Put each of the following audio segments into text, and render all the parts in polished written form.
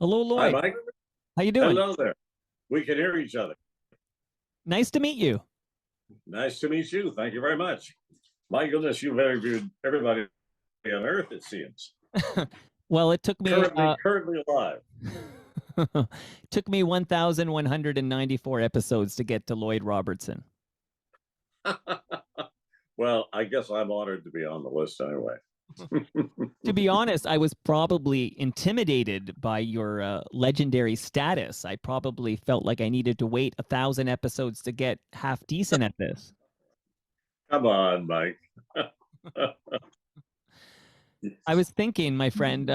Hello, Hi, Lloyd. Mike. How you doing? Hello there. We can hear each other. Nice to meet you. Nice to meet you. Thank you very much. My goodness, you've interviewed everybody on Earth, it seems. Well, it took me Currently alive. took me 1,194 episodes to get to Lloyd Robertson. Well, I guess I'm honored to be on the list anyway. To be honest, I was probably intimidated by your legendary status. I probably felt like I needed to wait 1,000 episodes to get half decent at this. Come on, Mike. I was thinking, my friend,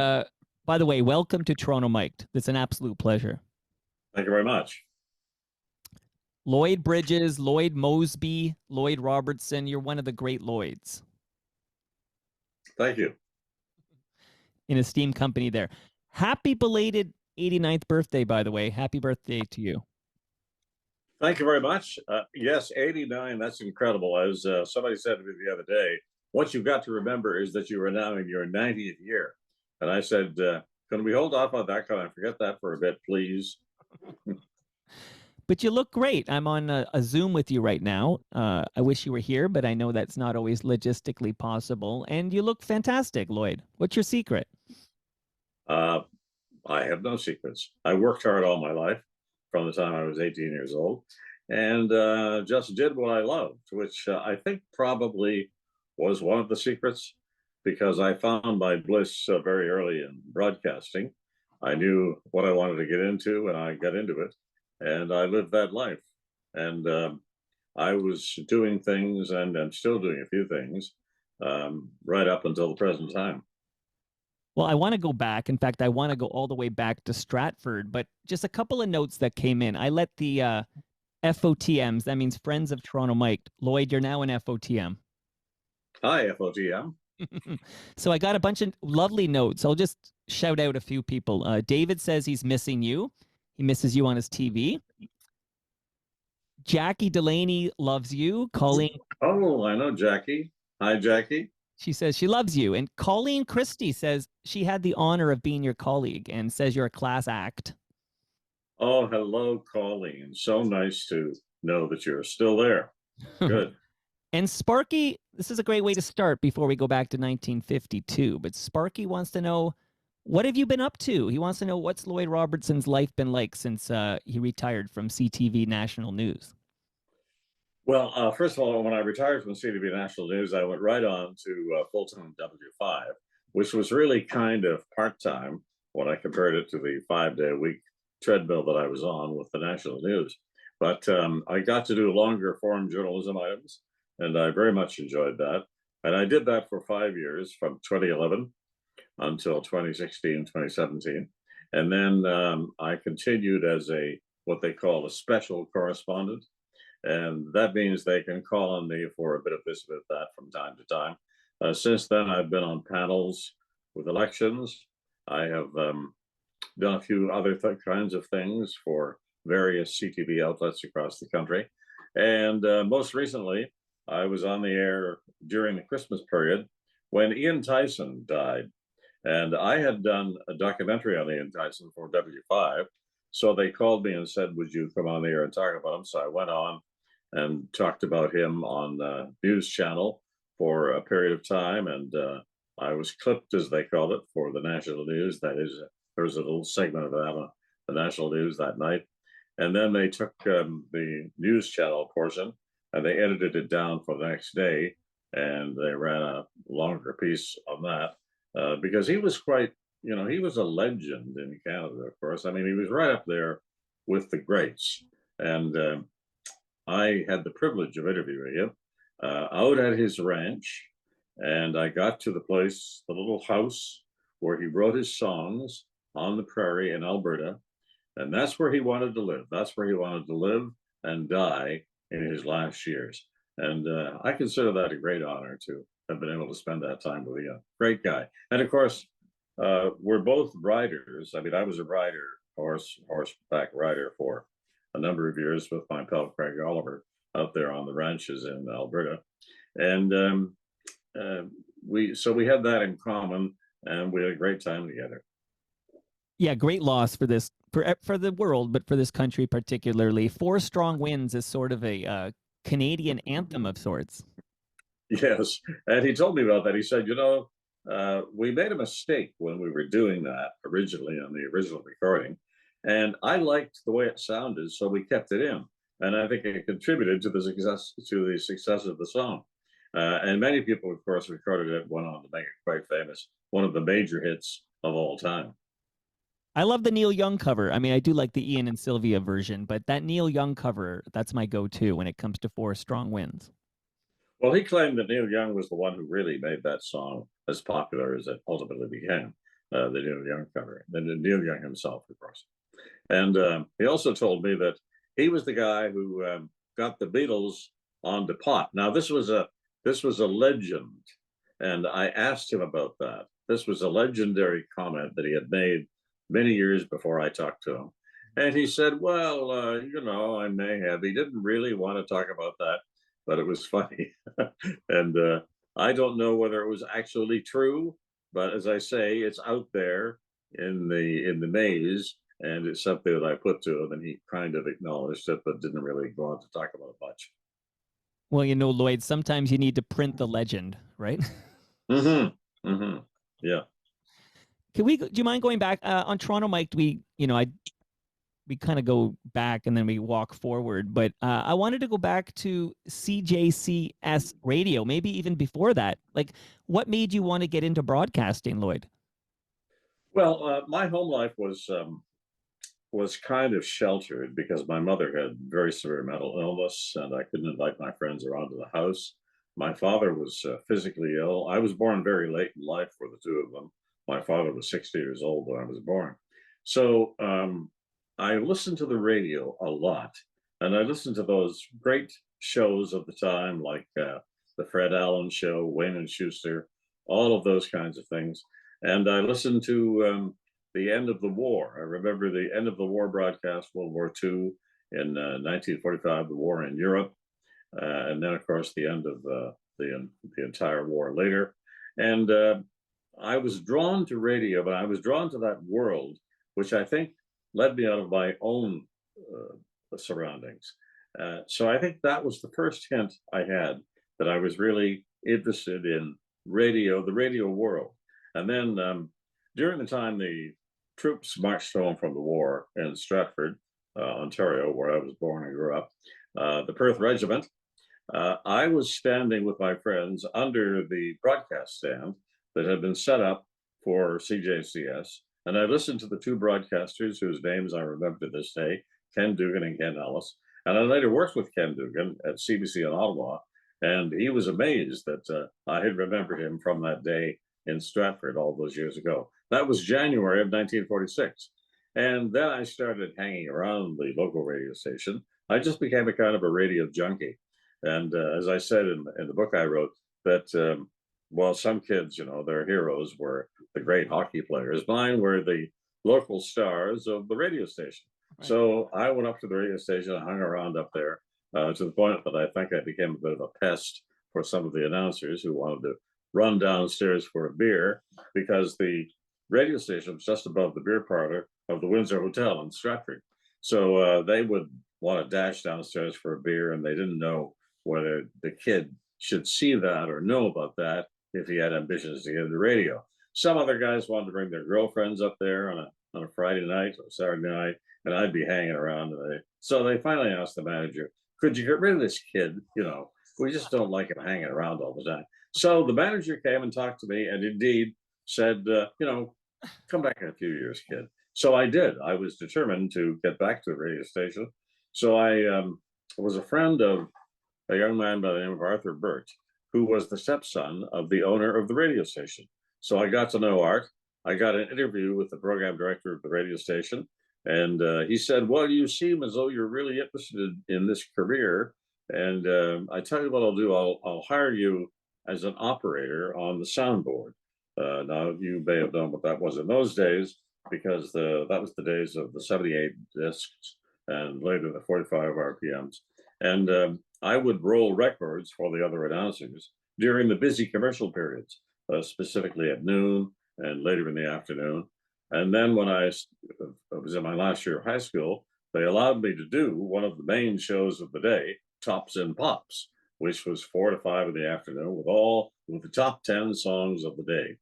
by the way, welcome to Toronto Mic'd. It's an absolute pleasure. Thank you very much. Lloyd Bridges, Lloyd Mosby, Lloyd Robertson, you're one of the great Lloyds. Thank you. In esteemed company there. Happy belated 89th birthday, by the way. Happy birthday to you. Thank you very much. Yes, 89, that's incredible. As somebody said to me the other day, what you've got to remember is that you are now in your 90th year. And I said, can we hold off on that? Can I forget that for a bit, please? But you look great. I'm on a Zoom with you right now. I wish you were here, but I know that's not always logistically possible. And you look fantastic, Lloyd. What's your secret? I have no secrets. I worked hard all my life from the time I was 18 years old and just did what I loved, which I think probably was one of the secrets because I found my bliss very early in broadcasting. I knew what I wanted to get into and I got into it and I lived that life. And I was doing things and I'm still doing a few things right up until the present time. Well, I want to go back. In fact, I want to go all the way back to Stratford, but just a couple of notes that came in. I let the FOTMs, that means Friends of Toronto Mike. Lloyd, you're now an FOTM. Hi, FOTM. So I got a bunch of lovely notes. I'll just shout out a few people. David says he's missing you. He misses you on his TV. Jackie Delaney loves you. Colleen. Oh, I know Jackie. Hi, Jackie. She says she loves you. And Colleen Christie says she had the honor of being your colleague and says you're a class act. Oh, hello, Colleen. So nice to know that you're still there. Good. And Sparky, this is a great way to start before we go back to 1952. But Sparky wants to know, what have you been up to? He wants to know what's Lloyd Robertson's life been like since he retired from CTV National News. Well, first of all, when I retired from CTV National News, I went right on to full-time W5, which was really kind of part-time when I compared it to the 5-day-a-week treadmill that I was on with the National News. But I got to do longer form journalism items, and I very much enjoyed that. And I did that for 5 years, from 2011 until 2016, 2017. And then I continued as what they call a special correspondent. And that means they can call on me for a bit of this, a bit of that from time to time. Since then, I've been on panels with elections. I have done a few other kinds of things for various CTV outlets across the country. And most recently, I was on the air during the Christmas period when Ian Tyson died. And I had done a documentary on Ian Tyson for W5. So they called me and said, would you come on the air and talk about him? So I went on and talked about him on the news channel for a period of time. And I was clipped, as they called it, for the national news. That is, there was a little segment of that on the national news that night. And then they took the news channel portion and they edited it down for the next day. And they ran a longer piece on that because he was quite, he was a legend in Canada, of course. I mean, he was right up there with the greats. And I had the privilege of interviewing him out at his ranch. And I got to the place, the little house where he wrote his songs on the prairie in Alberta. And that's where he wanted to live. That's where he wanted to live and die in his last years. And I consider that a great honor to have been able to spend that time with a great guy. And of course, we're both riders. I mean, I was a rider, horseback rider for a number of years with my pal Craig Oliver out there on the ranches in Alberta. And we had that in common and we had a great time together. Yeah, great loss for this for the world, but for this country particularly. Four Strong Winds is sort of a Canadian anthem of sorts. Yes, and he told me about that. He said, we made a mistake when we were doing that originally on the original recording, and I liked the way it sounded, so we kept it in, and I think it contributed to the success of the song. And many people, of course, recorded it, went on to make it quite famous, one of the major hits of all time. I love the Neil Young cover. I mean, I do like the Ian and Sylvia version, but that Neil Young cover, that's my go-to when it comes to Four Strong Winds. Well, he claimed that Neil Young was the one who really made that song as popular as it ultimately became, the Neil Young cover, and Neil Young himself, of course. And he also told me that he was the guy who got the Beatles on the pot. Now, this was a legend, and I asked him about that. This was a legendary comment that he had made many years before I talked to him. And he said, well, I may have. He didn't really want to talk about that, but it was funny. And I don't know whether it was actually true, but as I say, it's out there in the maze, and it's something that I put to him, and he kind of acknowledged it, but didn't really go on to talk about it much. Well, Lloyd, sometimes you need to print the legend, right? Mm-hmm. Mm-hmm. Yeah. Do you mind going back on Toronto, Mike? We kind of go back and then we walk forward, but I wanted to go back to CJCS radio, maybe even before that. Like, what made you want to get into broadcasting, Lloyd? Well, my home life was kind of sheltered because my mother had very severe mental illness, and I couldn't invite my friends around to the house. My father was physically ill. I was born very late in life for the two of them. My father was 60 years old when I was born. So I listened to the radio a lot, and I listened to those great shows of the time, like the Fred Allen Show, Wayne and Schuster, all of those kinds of things. And I listened to the end of the war. I remember the end of the war broadcast, World War II in 1945, the war in Europe, and then, of course, the end of the entire war later. And I was drawn to radio, but I was drawn to that world, which I think led me out of my own surroundings. So I think that was the first hint I had that I was really interested in radio, the radio world. And then during the time the troops marched home from the war in Stratford, Ontario, where I was born and grew up, the Perth Regiment, I was standing with my friends under the broadcast stand that had been set up for CJCS. And I listened to the two broadcasters whose names I remember to this day, Ken Dugan and Ken Ellis. And I later worked with Ken Dugan at CBC in Ottawa. And he was amazed that I had remembered him from that day in Stratford all those years ago. That was January of 1946. And then I started hanging around the local radio station. I just became a kind of a radio junkie. And as I said in the book I wrote, that well, some kids, their heroes were the great hockey players. Mine were the local stars of the radio station. Right. So I went up to the radio station and hung around up there to the point that I think I became a bit of a pest for some of the announcers who wanted to run downstairs for a beer, because the radio station was just above the beer parlor of the Windsor Hotel in Stratford. So they would want to dash downstairs for a beer, and they didn't know whether the kid should see that or know about that if he had ambitions to get into radio. Some other guys wanted to bring their girlfriends up there on a Friday night or Saturday night, and I'd be hanging around. So they finally asked the manager, could you get rid of this kid? We just don't like him hanging around all the time. So the manager came and talked to me, and indeed said, come back in a few years, kid. So I did. I was determined to get back to the radio station. So I was a friend of a young man by the name of Arthur Burt, who was the stepson of the owner of the radio station. So I got to know Art. I got an interview with the program director of the radio station, and he said, well, you seem as though you're really interested in this career, and I tell you what I'll do. I'll hire you as an operator on the soundboard. Now, you may have known what that was in those days, because that was the days of the 78 discs and later the 45 RPMs. And I would roll records for the other announcers during the busy commercial periods, specifically at noon and later in the afternoon. And then when I was in my last year of high school, they allowed me to do one of the main shows of the day, Tops and Pops, which was 4 to 5 in the afternoon with the top 10 songs of the day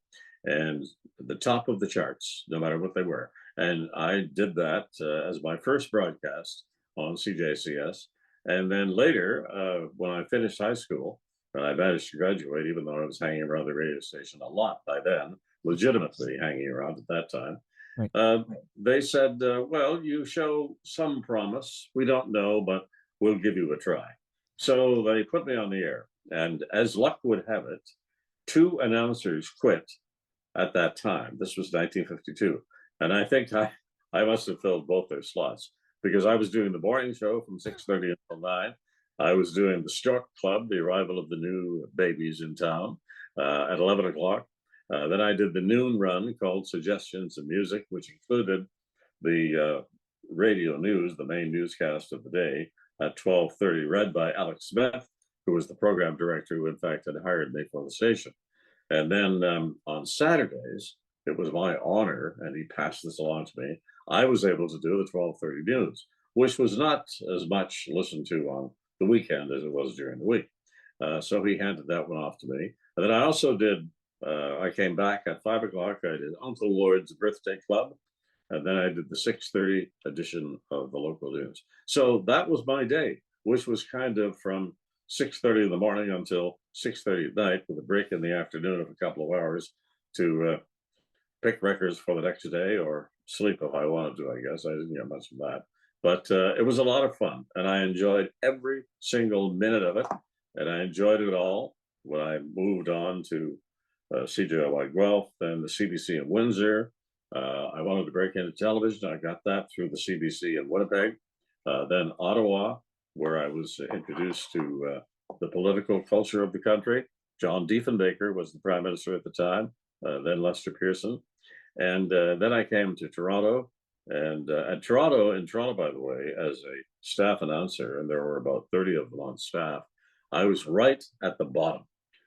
and the top of the charts, no matter what they were. And I did that as my first broadcast on CJCS. And then later, when I finished high school, and I managed to graduate, even though I was hanging around the radio station a lot by then, legitimately hanging around at that time. Right. They said, well, you show some promise. We don't know, but we'll give you a try. So they put me on the air. And as luck would have it, 2 announcers quit at that time. This was 1952. And I think I must have filled both their slots because I was doing the morning show from 6:30 until 9. I was doing the Stork Club, the arrival of the new babies in town, at 11 o'clock. Then I did the noon run called Suggestions and Music, which included the radio news, the main newscast of the day, at 12:30, read by Alex Smith, who was the program director who, in fact, had hired me for the station. And then on Saturdays, it was my honor, and he passed this along to me, I was able to do the 12:30 news, which was not as much listened to on the weekend as it was during the week. So he handed that one off to me. And then I also did, I came back at 5 o'clock, I did Uncle Lloyd's Birthday Club, and then I did the 6:30 edition of the local news. So that was my day, which was kind of from 6:30 in the morning until 6:30 at night, with a break in the afternoon of a couple of hours to pick records for the next day or sleep if I wanted to, I guess. I didn't get much of that. But it was a lot of fun, and I enjoyed every single minute of it, and I enjoyed it all when I moved on to CJY Guelph, then the CBC in Windsor. I wanted to break into television. I got that through the CBC in Winnipeg. Then Ottawa, where I was introduced to the political culture of the country. John Diefenbaker was the prime minister at the time, then Lester Pearson. And then I came to Toronto. And in Toronto, by the way, as a staff announcer, and there were about 30 of them on staff, I was right at the bottom.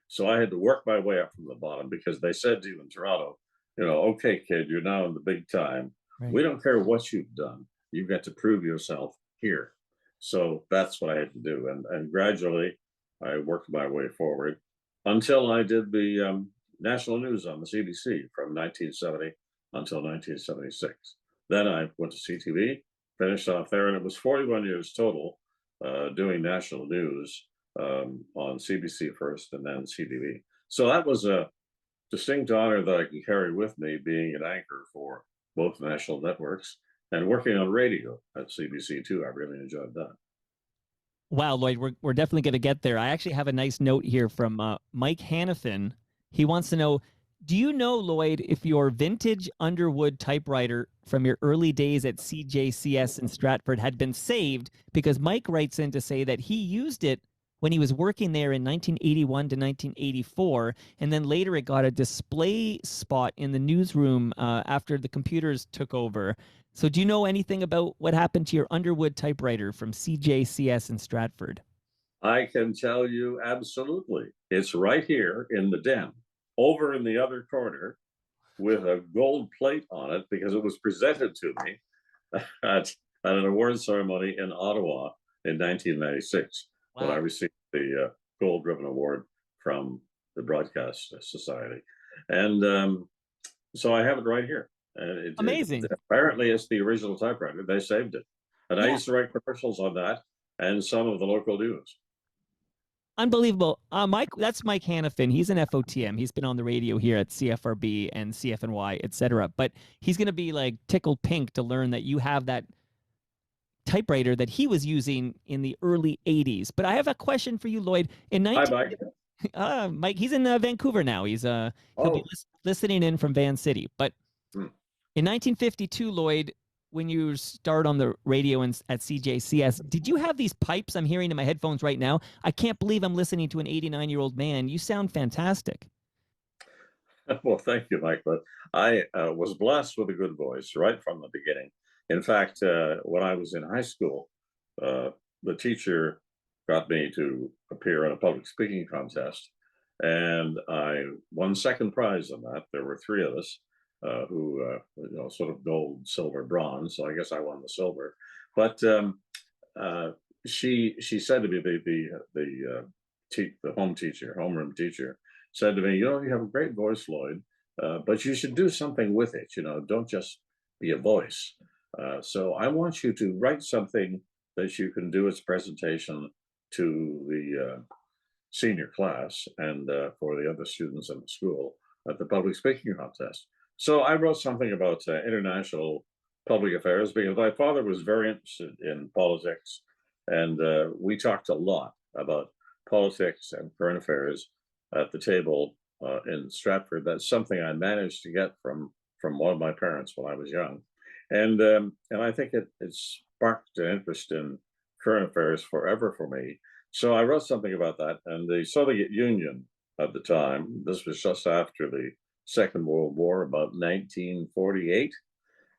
So I had to work my way up from the bottom because they said to you in Toronto, you know, okay, kid, you're now in the big time. Right. We don't care what you've done. You've got to prove yourself here. So that's what I had to do. And gradually, I worked my way forward until I did the national news on the CBC from 1970 until 1976. Then I went to CTV, finished off there, and it was 41 years total doing national news on CBC first and then CTV. So that was a distinct honor that I can carry with me, being an anchor for both national networks and working on radio at CBC too. I really enjoyed that. Wow, Lloyd, we're definitely going to get there. I actually have a nice note here from Mike Hannafin. He wants to know, do you know, Lloyd, if your vintage Underwood typewriter from your early days at CJCS in Stratford had been saved? Because Mike writes in to say that he used it when he was working there in 1981 to 1984, and then later it got a display spot in the newsroom after the computers took over. So do you know anything about what happened to your Underwood typewriter from CJCS in Stratford? I can tell you absolutely. It's right here in the den, over in the other corner, with a gold plate on it because it was presented to me at an award ceremony in Ottawa in 1996. Wow. When I received the Gold Ribbon Award from the Broadcast Society. And so I have it right here. Amazing. Apparently, it's the original typewriter. They saved it. And I used to write commercials on that and some of the local news. Unbelievable. Mike, that's Mike Hannafin. He's an FOTM. He's been on the radio here at CFRB and CFNY, etc. But he's going to be like tickled pink to learn that you have that typewriter that he was using in the early 80s. But I have a question for you, Lloyd. Hi, Mike. Mike, he's in Vancouver now. He's he'll be listening in from Van City. But in 1952, Lloyd, when you start on the radio at CJCS, did you have these pipes I'm hearing in my headphones right now? I can't believe I'm listening to an 89-year-old man. You sound fantastic. Well, thank you, Mike. But I was blessed with a good voice right from the beginning. In fact, when I was in high school, the teacher got me to appear in a public speaking contest, and I won second prize on that. There were 3 of us, who sort of gold, silver, bronze. So I guess I won the silver. But uh, she said to me, the homeroom teacher, said to me, you have a great voice, Lloyd, but you should do something with it. Don't just be a voice. So I want you to write something that you can do as a presentation to the senior class and for the other students in the school at the public speaking contest. So I wrote something about international public affairs because my father was very interested in politics, and we talked a lot about politics and current affairs at the table in Stratford. That's something I managed to get from one of my parents when I was young, and I think it sparked an interest in current affairs forever for me. So I wrote something about that, and the Soviet Union at the time. This was just after the Second World War, about 1948,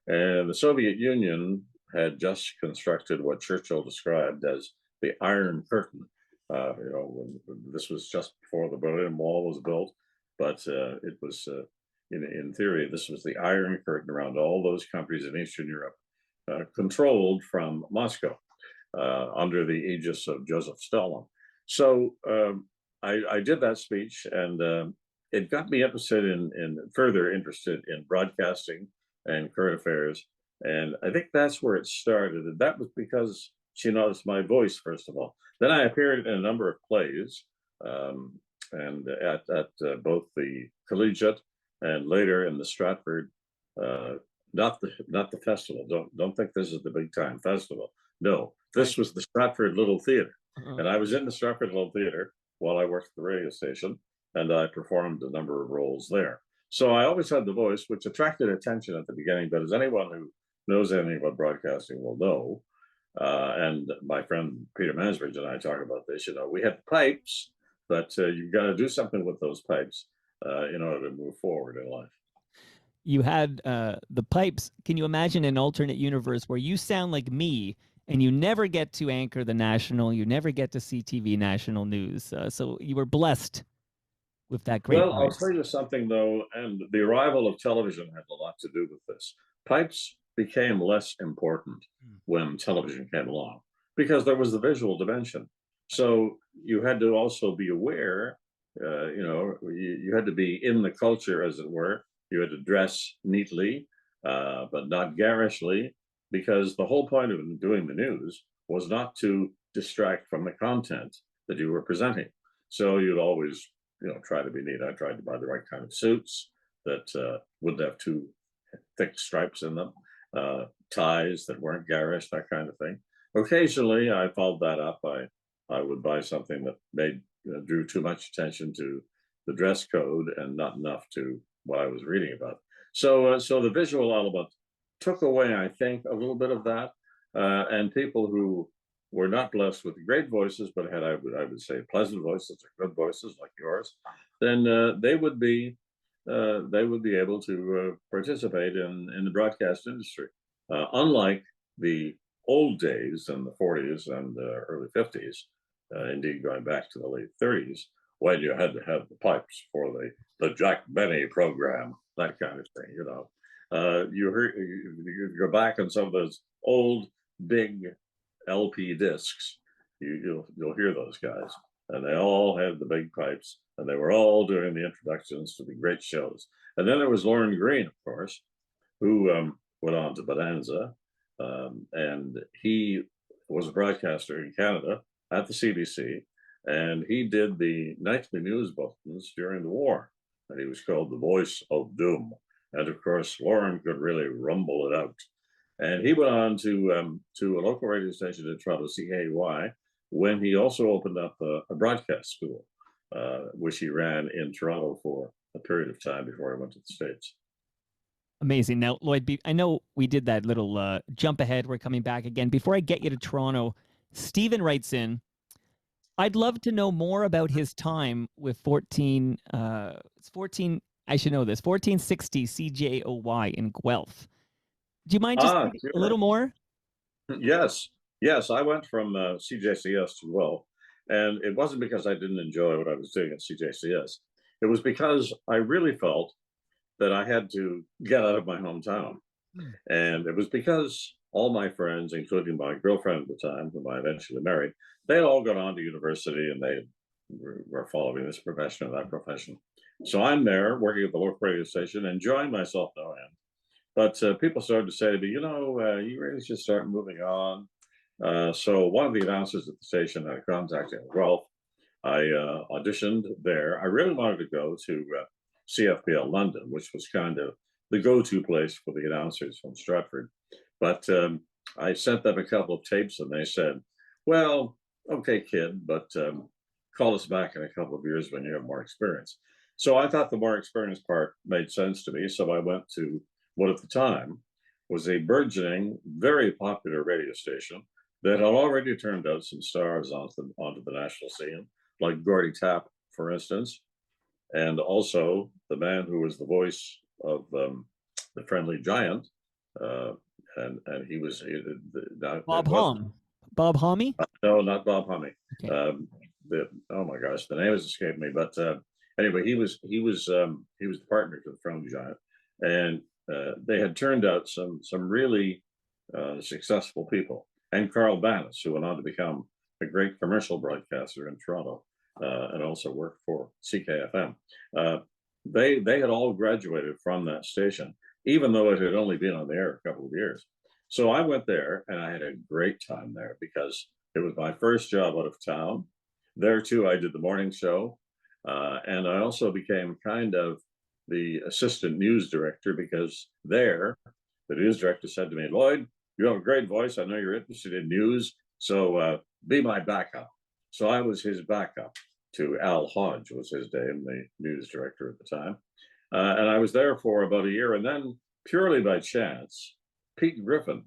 and the Soviet Union had just constructed what Churchill described as the Iron Curtain. This was just before the Berlin Wall was built, but it was, in theory, this was the Iron Curtain around all those countries in Eastern Europe, controlled from Moscow under the aegis of Joseph Stalin. So I did that speech, and it got me further interested in broadcasting and current affairs. And I think that's where it started. And that was because she noticed my voice, first of all. Then I appeared in a number of plays, and at both the collegiate and later in the Stratford, not the festival. Don't think this is the big time festival. No, this was the Stratford Little Theatre. And I was in the Stratford Little Theatre while I worked at the radio station, and I performed a number of roles there. So I always had the voice, which attracted attention at the beginning, but as anyone who knows anything about broadcasting will know, and my friend Peter Mansbridge and I talk about this, we had pipes, but you've got to do something with those pipes in order to move forward in life. You had the pipes. Can you imagine an alternate universe where you sound like me and you never get to anchor the National, you never get to CTV National News? So you were blessed with that great Well, I'll voice. tell you something, though, and the arrival of television had a lot to do with this. Pipes became less important when television came along because there was the visual dimension. So you had to also be aware, you had to be in the culture, as it were. You had to dress neatly, but not garishly, because the whole point of doing the news was not to distract from the content that you were presenting. So you'd always try to be neat. I tried to buy the right kind of suits that wouldn't have too thick stripes in them, ties that weren't garish, that kind of thing. Occasionally, I followed that up. I would buy something that drew too much attention to the dress code and not enough to what I was reading about. So the visual element took away, I think, a little bit of that, and people who were not blessed with great voices, but had, I would say, pleasant voices or good voices like yours, then they would be able to participate in the broadcast industry. Unlike the old days in the 40s and early 50s, indeed going back to the late 30s, when you had to have the pipes for the Jack Benny program, that kind of thing. You go back on some of those old big LP discs, you'll hear those guys, and they all had the big pipes, and they were all doing the introductions to the great shows. And then there was Lauren Green, of course, who went on to Bonanza, and he was a broadcaster in Canada at the CBC, and he did the nightly news bulletins during the war, and he was called the voice of doom. And of course, Lauren could really rumble it out. And he went on to a local radio station in Toronto, CAY, when he also opened up a broadcast school, which he ran in Toronto for a period of time before he went to the States. Amazing. Now, Lloyd, I know we did that little jump ahead. We're coming back again. Before I get you to Toronto, Stephen writes in, I'd love to know more about his time with 14, I should know this, 1460 CJOY in Guelph. Do you mind just a little more? Yes. I went from CJCS to Guelph, and it wasn't because I didn't enjoy what I was doing at CJCS. It was because I really felt that I had to get out of my hometown. And it was because all my friends, including my girlfriend at the time, whom I eventually married, they had all gone on to university and they were following this profession or that profession. So I'm there working at the local radio station, enjoying myself no end. But people started to say to me, you really should start moving on. So one of the announcers at the station had contacted Guelph. I auditioned there. I really wanted to go to CFPL London, which was kind of the go-to place for the announcers from Stratford. But I sent them a couple of tapes and they said, well, okay, kid, but call us back in a couple of years when you have more experience. So I thought the more experienced part made sense to me. So I went to what at the time was a burgeoning, very popular radio station that had already turned out some stars onto the national scene, like Gordy Tapp, for instance, and also the man who was the voice of the Friendly Giant, and he was Bob Hom. Bob Homme? No, not Bob Homme. Okay. Oh my gosh, the name has escaped me. But anyway, he was the partner to the Friendly Giant, and they had turned out some really successful people. And Carl Bannis, who went on to become a great commercial broadcaster in Toronto, and also worked for CKFM. They had all graduated from that station, even though it had only been on the air a couple of years. So I went there and I had a great time there because it was my first job out of town. There too, I did the morning show. And I also became kind of the assistant news director because there, the news director said to me, Lloyd, you have a great voice. I know you're interested in news. So be my backup. So I was his backup to Al Hodge, was his name, the news director at the time. And I was there for about a year. And then, purely by chance, Pete Griffin,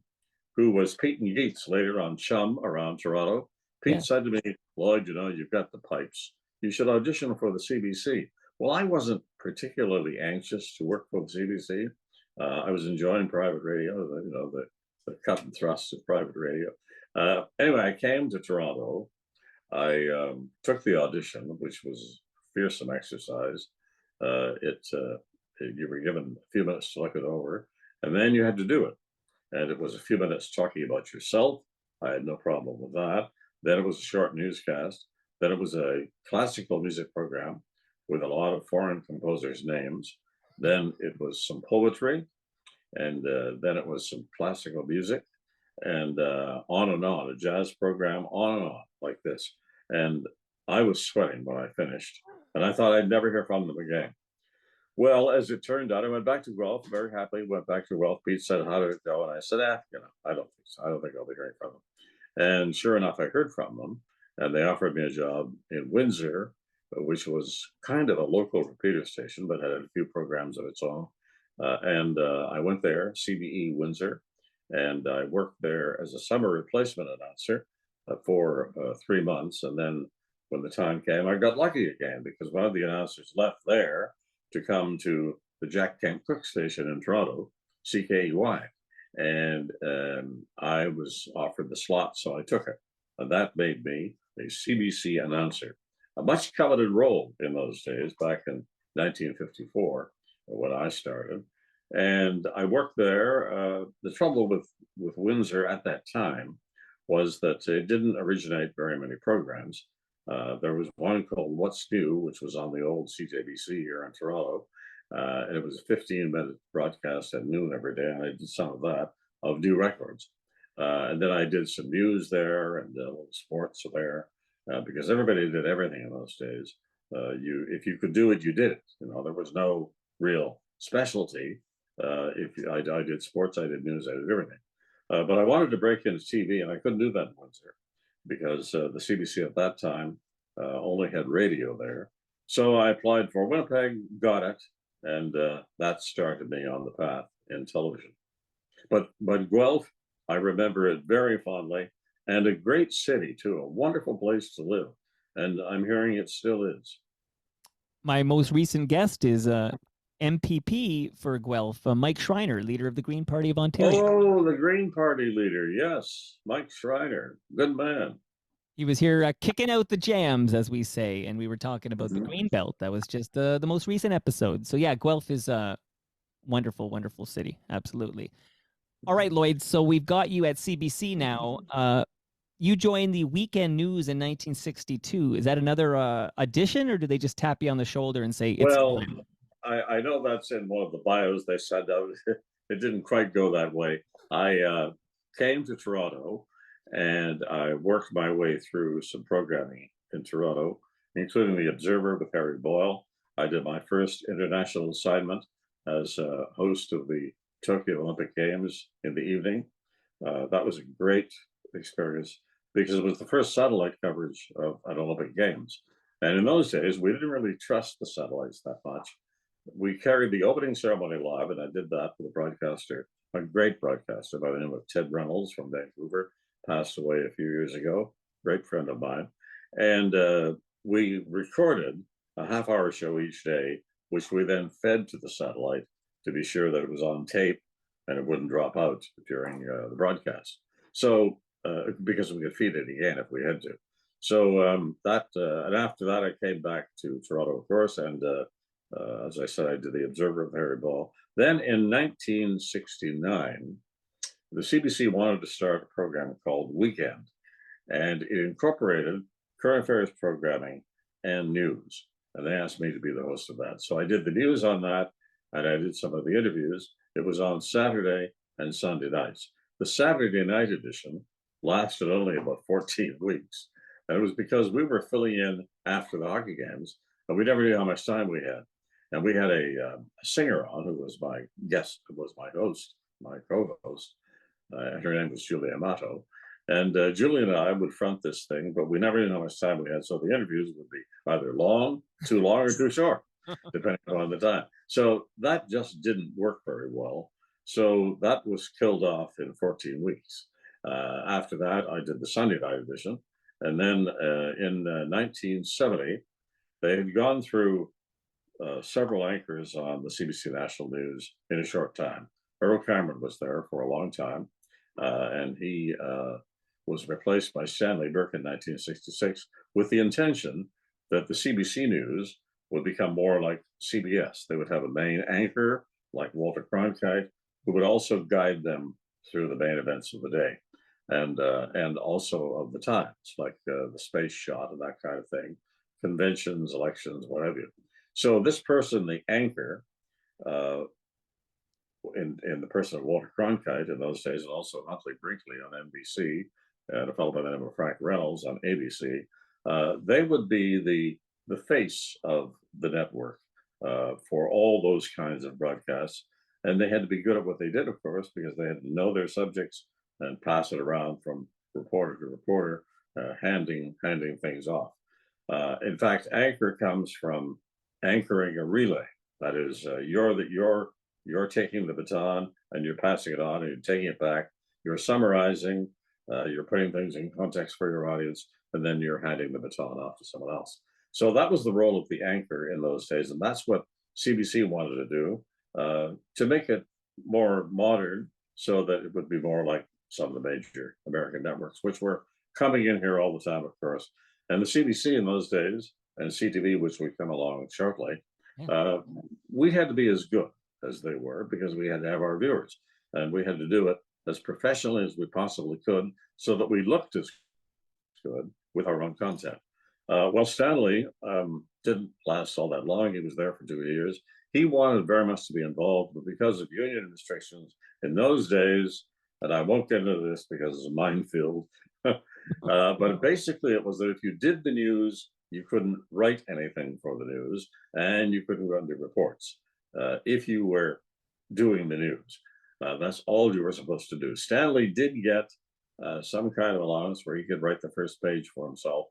who was Pete and Geets later on Chum around Toronto, Pete said to me, Lloyd, you've got the pipes. You should audition for the CBC. Well, I wasn't particularly anxious to work for the CBC. I was enjoying private radio, the cut and thrust of private radio. Anyway, I came to Toronto. I took the audition, which was fearsome exercise. You were given a few minutes to look it over, and then you had to do it. And it was a few minutes talking about yourself. I had no problem with that. Then it was a short newscast. Then it was a classical music program with a lot of foreign composers' names. Then it was some poetry, and then it was some classical music, and on, a jazz program, on, like this. And I was sweating when I finished, and I thought I'd never hear from them again. Well, as it turned out, I went back to Guelph, very happily went back to Guelph. Pete said, how did it go? And I said, I don't think so. I don't think I'll be hearing from them. And sure enough, I heard from them, and they offered me a job in Windsor, which was kind of a local repeater station, but had a few programs of its own. And I went there, CBE Windsor, and I worked there as a summer replacement announcer for 3 months. And then when the time came, I got lucky again because one of the announcers left there to come to the Jack Kent Cook station in Toronto, CKEY. And I was offered the slot, so I took it. And that made me a CBC announcer, a much coveted role in those days, back in 1954, when I started. And I worked there. The trouble with Windsor at that time was that it didn't originate very many programs. There was one called What's New, which was on the old CJBC here in Toronto. And it was a 15-minute broadcast at noon every day, and I did some of that, of new records. And then I did some news there and a little sports there, because everybody did everything in those days. If you could do it, you did it. There was no real specialty. I did sports, I did news, I did everything. But I wanted to break into TV, and I couldn't do that in Windsor because the CBC at that time only had radio there. So I applied for Winnipeg, got it, and that started me on the path in television. But Guelph, I remember it very fondly, and a great city too, a wonderful place to live. And I'm hearing it still is. My most recent guest is MPP for Guelph, Mike Schreiner, leader of the Green Party of Ontario. Oh, the Green Party leader, yes, Mike Schreiner, good man. He was here kicking out the jams, as we say, and we were talking about the Green Belt. That was just the most recent episode. So yeah, Guelph is Wonderful, wonderful city. Absolutely. All right, Lloyd. So we've got you at CBC now. You joined the Weekend News in 1962. Is that another addition, or do they just tap you on the shoulder and say it's Well, time? I know that's in one of the bios they sent out. It didn't quite go that way. I came to Toronto and I worked my way through some programming in Toronto, including the Observer with Harry Boyle. I did my first international assignment as a host of the Tokyo Olympic Games in the evening. That was a great experience because it was the first satellite coverage of an Olympic Games. And in those days, we didn't really trust the satellites that much. We carried the opening ceremony live, and I did that with a broadcaster, a great broadcaster by the name of Ted Reynolds from Vancouver, passed away a few years ago, great friend of mine. And we recorded a half-hour show each day, which we then fed to the satellite to be sure that it was on tape and it wouldn't drop out during the broadcast. So, because we could feed it again if we had to. So and after that, I came back to Toronto, of course, and as I said, I did the Observer with Harry Ball. Then in 1969, the CBC wanted to start a program called Weekend, and it incorporated current affairs programming and news. And they asked me to be the host of that. So I did the news on that, and I did some of the interviews. It was on Saturday and Sunday nights. The Saturday night edition lasted only about 14 weeks. And it was because we were filling in after the hockey games, and we never knew how much time we had. And we had a singer on who was my guest, who was my host, my co-host. Her name was Julia Amato. And Julia and I would front this thing, but we never knew how much time we had. So the interviews would be either long, or too short, depending on the time. So that just didn't work very well. So that was killed off in 14 weeks. After that, I did the Sunday night edition. And then in 1970, they had gone through several anchors on the CBC National News in a short time. Earl Cameron was there for a long time, and he was replaced by Stanley Burke in 1966 with the intention that the CBC News would become more like CBS. They would have a main anchor like Walter Cronkite, who would also guide them through the main events of the day, and also of the times, like the space shot and that kind of thing, conventions, elections, what have you. So this person, the anchor, in the person of Walter Cronkite in those days, and also Huntley Brinkley on NBC, and a fellow by the name of Frank Reynolds on ABC, they would be the face of the network for all those kinds of broadcasts. And they had to be good at what they did, of course, because they had to know their subjects and pass it around from reporter to reporter, handing things off. In fact, anchor comes from anchoring a relay. That is, you're taking the baton and you're passing it on and you're taking it back. You're summarizing, you're putting things in context for your audience, and then you're handing the baton off to someone else. So that was the role of the anchor in those days, and that's what CBC wanted to do to make it more modern, so that it would be more like some of the major American networks, which were coming in here all the time, of course. And the CBC in those days, and CTV, which we come along shortly, we had to be as good as they were because we had to have our viewers, and we had to do it as professionally as we possibly could so that we looked as good with our own content. Well, Stanley didn't last all that long. He was there for 2 years. He wanted very much to be involved, but because of union restrictions in those days, and I won't get into this because it's a minefield, but basically it was that if you did the news, you couldn't write anything for the news, and you couldn't run the reports if you were doing the news. That's all you were supposed to do. Stanley did get some kind of allowance where he could write the first page for himself,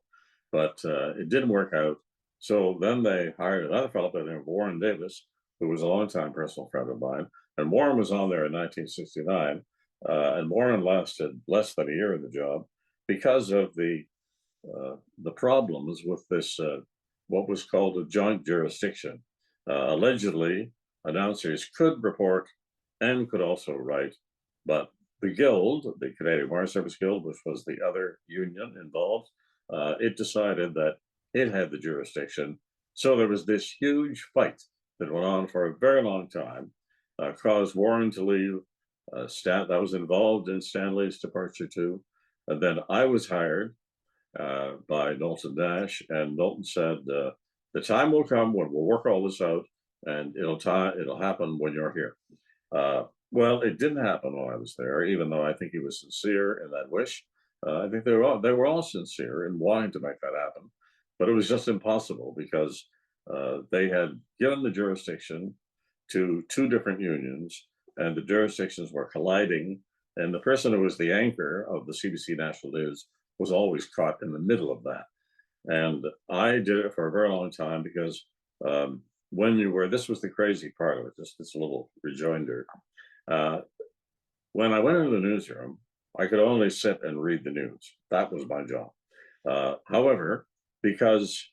but it didn't work out. So then they hired another fellow by the name of Warren Davis, who was a longtime personal friend of mine. And Warren was on there in 1969. And Warren lasted less than a year in the job because of the problems with this, what was called a joint jurisdiction. Allegedly, announcers could report and could also write, but the Guild, the Canadian Wire Service Guild, which was the other union involved, it decided that it had the jurisdiction. So there was this huge fight that went on for a very long time. caused Warren to leave. That was involved in Stanley's departure too. And then I was hired by Knowlton Nash, and Knowlton said, "The time will come when we'll work all this out, and it'll happen when you're here." Well, it didn't happen while I was there, even though I think he was sincere in that wish. I think they were all sincere in wanting to make that happen, but it was just impossible because they had given the jurisdiction to two different unions, and the jurisdictions were colliding. And the person who was the anchor of the CBC National News was always caught in the middle of that. And I did it for a very long time because this was the crazy part of it, just this little rejoinder. When I went into the newsroom, I could only sit and read the news. That was my job. However, because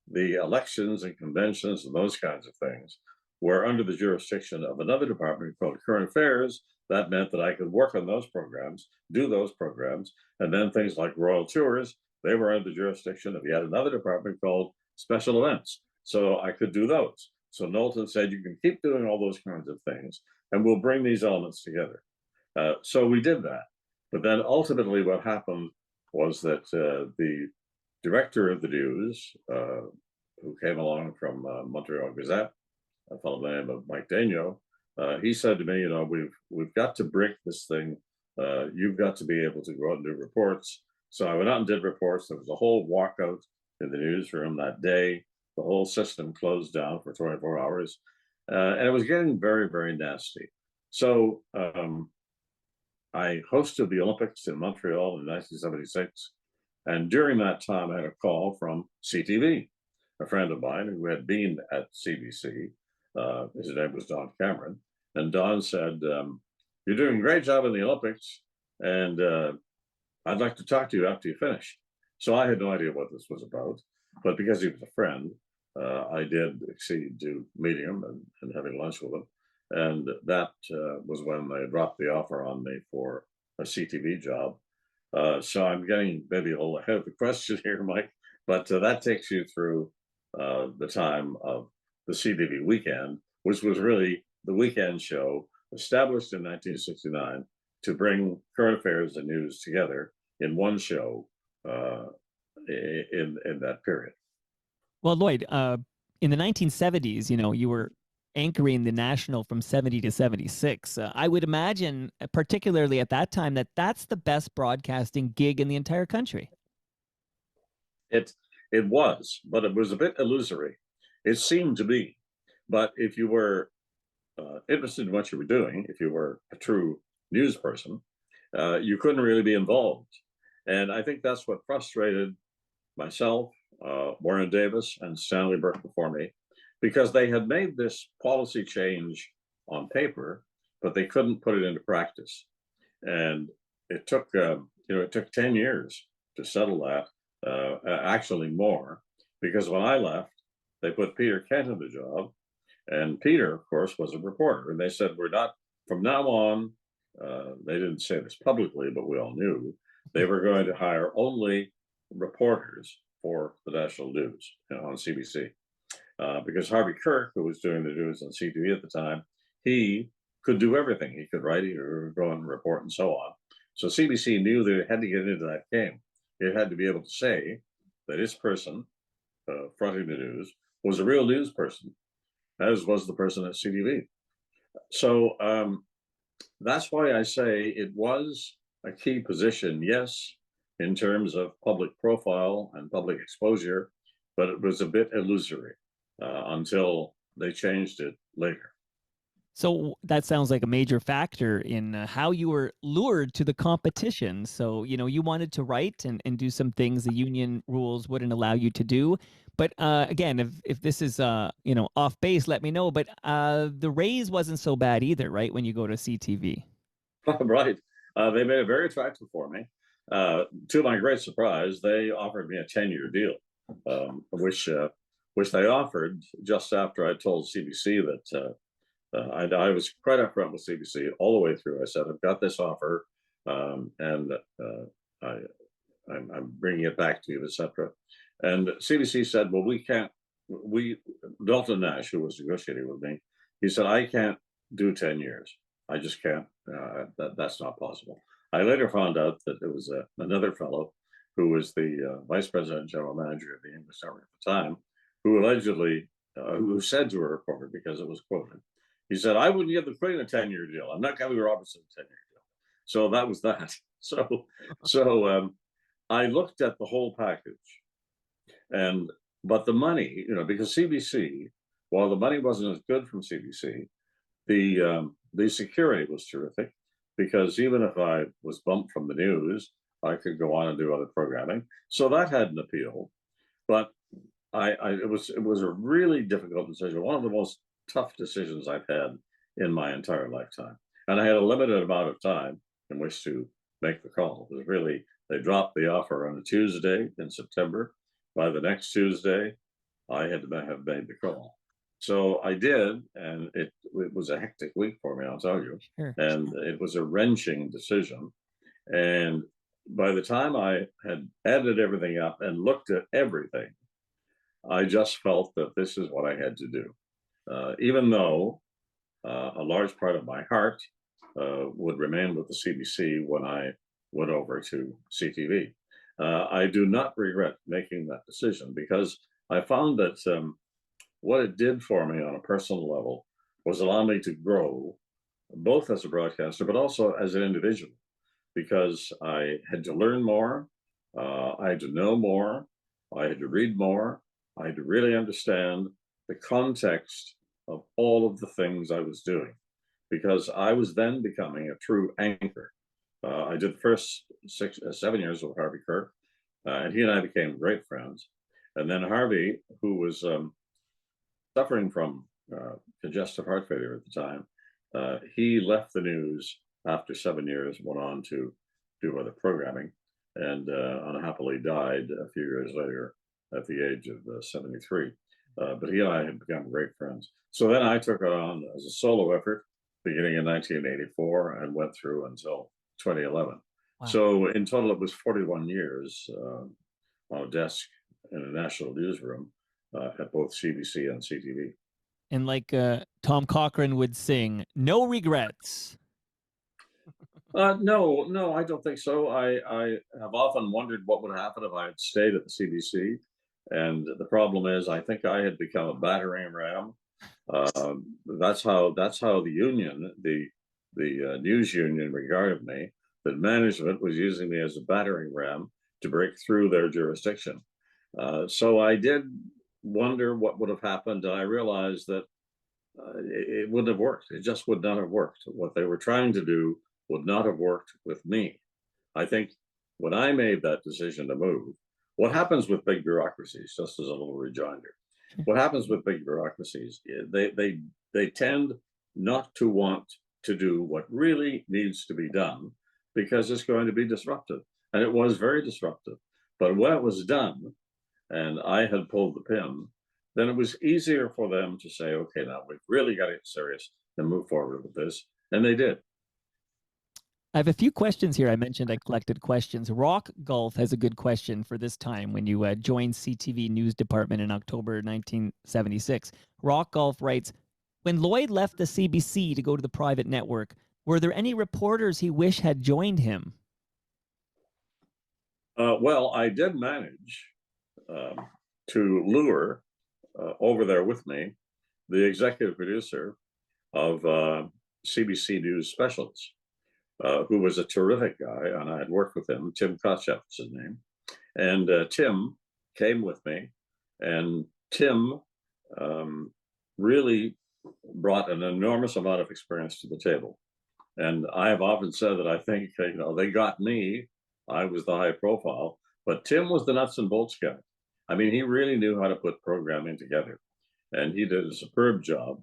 the elections and conventions and those kinds of things were under the jurisdiction of another department called Current Affairs, that meant that I could work on those programs, do those programs, and then things like Royal Tours, they were under the jurisdiction of yet another department called Special Events. So I could do those. So Knowlton said, "You can keep doing all those kinds of things, and we'll bring these elements together." So we did that. But then ultimately what happened was that the director of the news, who came along from Montreal Gazette, a fellow by the name of Mike Daigneault, he said to me, we've got to break this thing. You've got to be able to go out and do reports. So I went out and did reports. There was a whole walkout in the newsroom that day. The whole system closed down for 24 hours. And it was getting very, very nasty. So I hosted the Olympics in Montreal in 1976. And during that time, I had a call from CTV, a friend of mine who had been at CBC. His name was Don Cameron. And Don said, "You're doing a great job in the Olympics, and I'd like to talk to you after you finish." So I had no idea what this was about. But because he was a friend, I did accede to meeting him and having lunch with him. And that was when they dropped the offer on me for a CTV job. So I'm getting maybe a little ahead of the question here, Mike, but that takes you through the time of the CTV Weekend, which was really the weekend show established in 1969 to bring current affairs and news together in one show in that period. Well, Lloyd, in the 1970s, you were anchoring the National from 70 to 76. I would imagine, particularly at that time, that that's the best broadcasting gig in the entire country. It was, but it was a bit illusory. It seemed to be. But if you were interested in what you were doing, if you were a true news person, you couldn't really be involved. And I think that's what frustrated myself, Warren Davis, and Stanley Burke before me, because they had made this policy change on paper, but they couldn't put it into practice. And it took, it took 10 years to settle that, actually more, because when I left, they put Peter Kent in the job. And Peter, of course, was a reporter. And they said, "We're not, from now on," they didn't say this publicly, but we all knew, they were going to hire only reporters for the national news on CBC. Because Harvey Kirk, who was doing the news on CTV at the time, he could do everything. He could write, he could go and report, and so on. So CBC knew that it had to get into that game. It had to be able to say that this person fronting the news was a real news person, as was the person at CTV. So that's why I say it was a key position, yes, in terms of public profile and public exposure, but it was a bit illusory until they changed it later. So that sounds like a major factor in how you were lured to the competition. So, you wanted to write and do some things the union rules wouldn't allow you to do. But again, if this is, off base, let me know. But the raise wasn't so bad either, right, when you go to CTV? Right. They made it very attractive for me. To my great surprise, they offered me a 10-year deal, which they offered just after I told CBC that I was quite upfront with CBC all the way through. I said, "I've got this offer, and I'm bringing it back to you, etc." And CBC said, "Well, we can't." Dalton Nash, who was negotiating with me, he said, "I can't do 10 years. I just can't. That's not possible. I later found out that there was another fellow who was the vice president general manager of the English Network at the time, who allegedly, who said to a reporter, because it was quoted, he said, "I wouldn't give the Queen a 10-year deal. I'm not giving Robertson a 10-year deal." So that was that. So I looked at the whole package, but the money, because CBC, while the money wasn't as good from CBC, the security was terrific, because even if I was bumped from the news, I could go on and do other programming. So that had an appeal. But it was a really difficult decision, one of the most tough decisions I've had in my entire lifetime. And I had a limited amount of time in which to make the call. It was really, they dropped the offer on a Tuesday in September. By the next Tuesday, I had to have made the call. So I did, and it was a hectic week for me, I'll tell you. Sure. And it was a wrenching decision. And by the time I had added everything up and looked at everything, I just felt that this is what I had to do. Even though a large part of my heart would remain with the CBC when I went over to CTV. I do not regret making that decision, because I found that what it did for me on a personal level was allow me to grow, both as a broadcaster, but also as an individual, because I had to learn more, I had to know more, I had to read more, I had to really understand the context of all of the things I was doing, because I was then becoming a true anchor. I did the first 7 years with Harvey Kirk, and he and I became great friends. And then Harvey, who was suffering from congestive heart failure at the time, he left the news after 7 years, went on to do other programming, and unhappily died a few years later at the age of 73. But he and I had become great friends. So then I took it on as a solo effort beginning in 1984 and went through until 2011. Wow. So in total, it was 41 years on a desk in a national newsroom at both CBC and CTV. And like Tom Cochrane would sing, no regrets. No, I don't think so. I have often wondered what would happen if I had stayed at the CBC. And the problem is, I think I had become a battering ram. That's how the union, the news union, regarded me. That management was using me as a battering ram to break through their jurisdiction. So I did wonder what would have happened, and I realized that it wouldn't have worked. It just would not have worked. What they were trying to do would not have worked with me. I think when I made that decision to move, what happens with big bureaucracies, just as a little rejoinder, what happens with big bureaucracies, they tend not to want to do what really needs to be done, because it's going to be disruptive. And it was very disruptive. But when it was done, and I had pulled the pin, then it was easier for them to say, okay, now we've really got to get serious and move forward with this. And they did. I have a few questions here. I mentioned I collected questions. Rock Golf has a good question for this time when you joined CTV News Department in October 1976. Rock Golf writes, when Lloyd left the CBC to go to the private network, were there any reporters he wished had joined him? Well, I did manage to lure over there with me the executive producer of CBC News Specials, who was a terrific guy, and I had worked with him. Tim Kotcheff is his name. And Tim came with me, and Tim really brought an enormous amount of experience to the table. And I have often said that I think, they got me. I was the high profile, but Tim was the nuts and bolts guy. I mean, he really knew how to put programming together, and he did a superb job